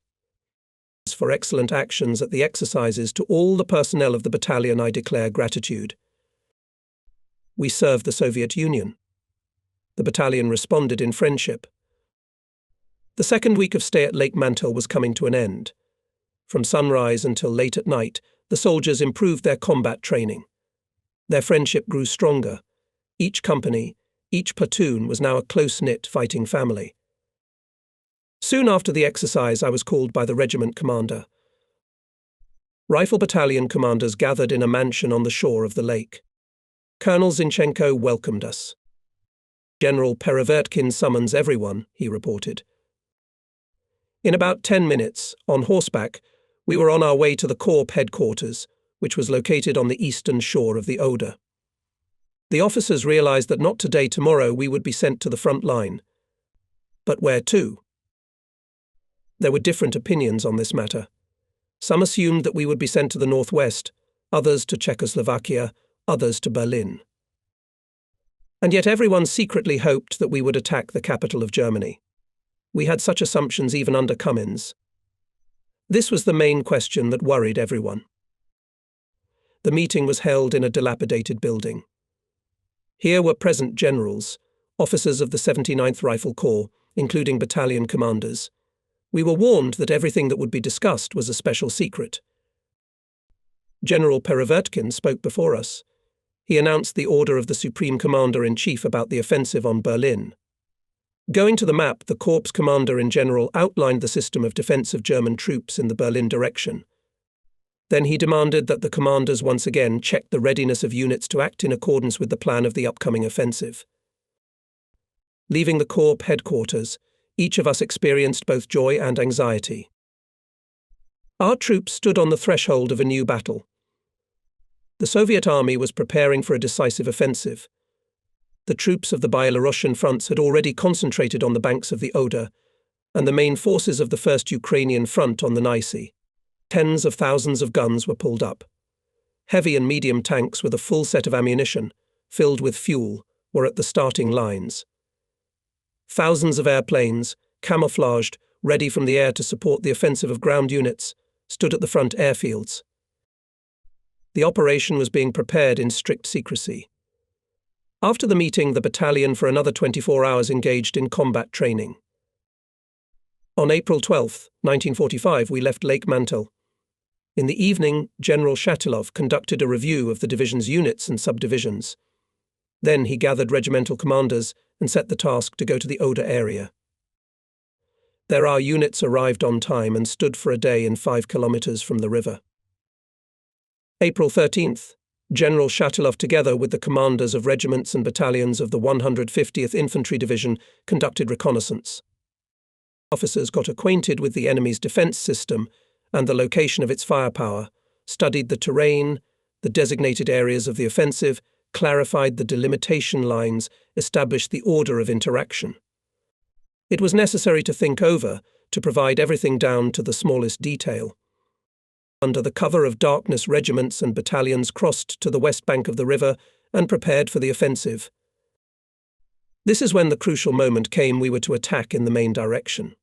For excellent actions at the exercises, to all the personnel of the battalion I declare gratitude. We served the Soviet Union. The battalion responded in friendship. The second week of stay at Lake Mantel was coming to an end. From sunrise until late at night, the soldiers improved their combat training. Their friendship grew stronger. Each company, Each platoon was now a close-knit fighting family. Soon after the exercise, I was called by the regiment commander. Rifle battalion commanders gathered in a mansion on the shore of the lake. Colonel Zinchenko welcomed us. "General Perevertkin summons everyone," he reported. In about 10 minutes, on horseback, we were on our way to the Corps headquarters, which was located on the eastern shore of the Oder. The officers realized that not today, tomorrow, we would be sent to the front line. But where to? There were different opinions on this matter. Some assumed that we would be sent to the northwest, others to Czechoslovakia, others to Berlin. And yet everyone secretly hoped that we would attack the capital of Germany. We had such assumptions even under Cummins. This was the main question that worried everyone. The meeting was held in a dilapidated building. Here were present generals, officers of the 79th Rifle Corps, including battalion commanders. We were warned that everything that would be discussed was a special secret. General Perevertkin spoke before us. He announced the order of the Supreme Commander-in-Chief about the offensive on Berlin. Going to the map, the Corps Commander-in-General outlined the system of defense of German troops in the Berlin direction. Then he demanded that the commanders once again check the readiness of units to act in accordance with the plan of the upcoming offensive. Leaving the Corps headquarters, each of us experienced both joy and anxiety. Our troops stood on the threshold of a new battle. The Soviet army was preparing for a decisive offensive. The troops of the Byelorussian fronts had already concentrated on the banks of the Oder, and the main forces of the First Ukrainian Front on the Neisse. Tens of thousands of guns were pulled up. Heavy and medium tanks with a full set of ammunition, filled with fuel, were at the starting lines. Thousands of airplanes, camouflaged, ready from the air to support the offensive of ground units, stood at the front airfields. The operation was being prepared in strict secrecy. After the meeting, the battalion for another 24 hours engaged in combat training. On April 12, 1945, we left Lake Mantel. In the evening, General Shatilov conducted a review of the division's units and subdivisions. Then he gathered regimental commanders and set the task to go to the Oder area. There our units arrived on time and stood for a day in 5 kilometers from the river. April 13th, General Shatilov, together with the commanders of regiments and battalions of the 150th Infantry Division, conducted reconnaissance. Officers got acquainted with the enemy's defense system and the location of its firepower, studied the terrain, the designated areas of the offensive, clarified the delimitation lines, established the order of interaction. It was necessary to think over, to provide everything down to the smallest detail. Under the cover of darkness, regiments and battalions crossed to the west bank of the river and prepared for the offensive. This is when the crucial moment came. We were to attack in the main direction.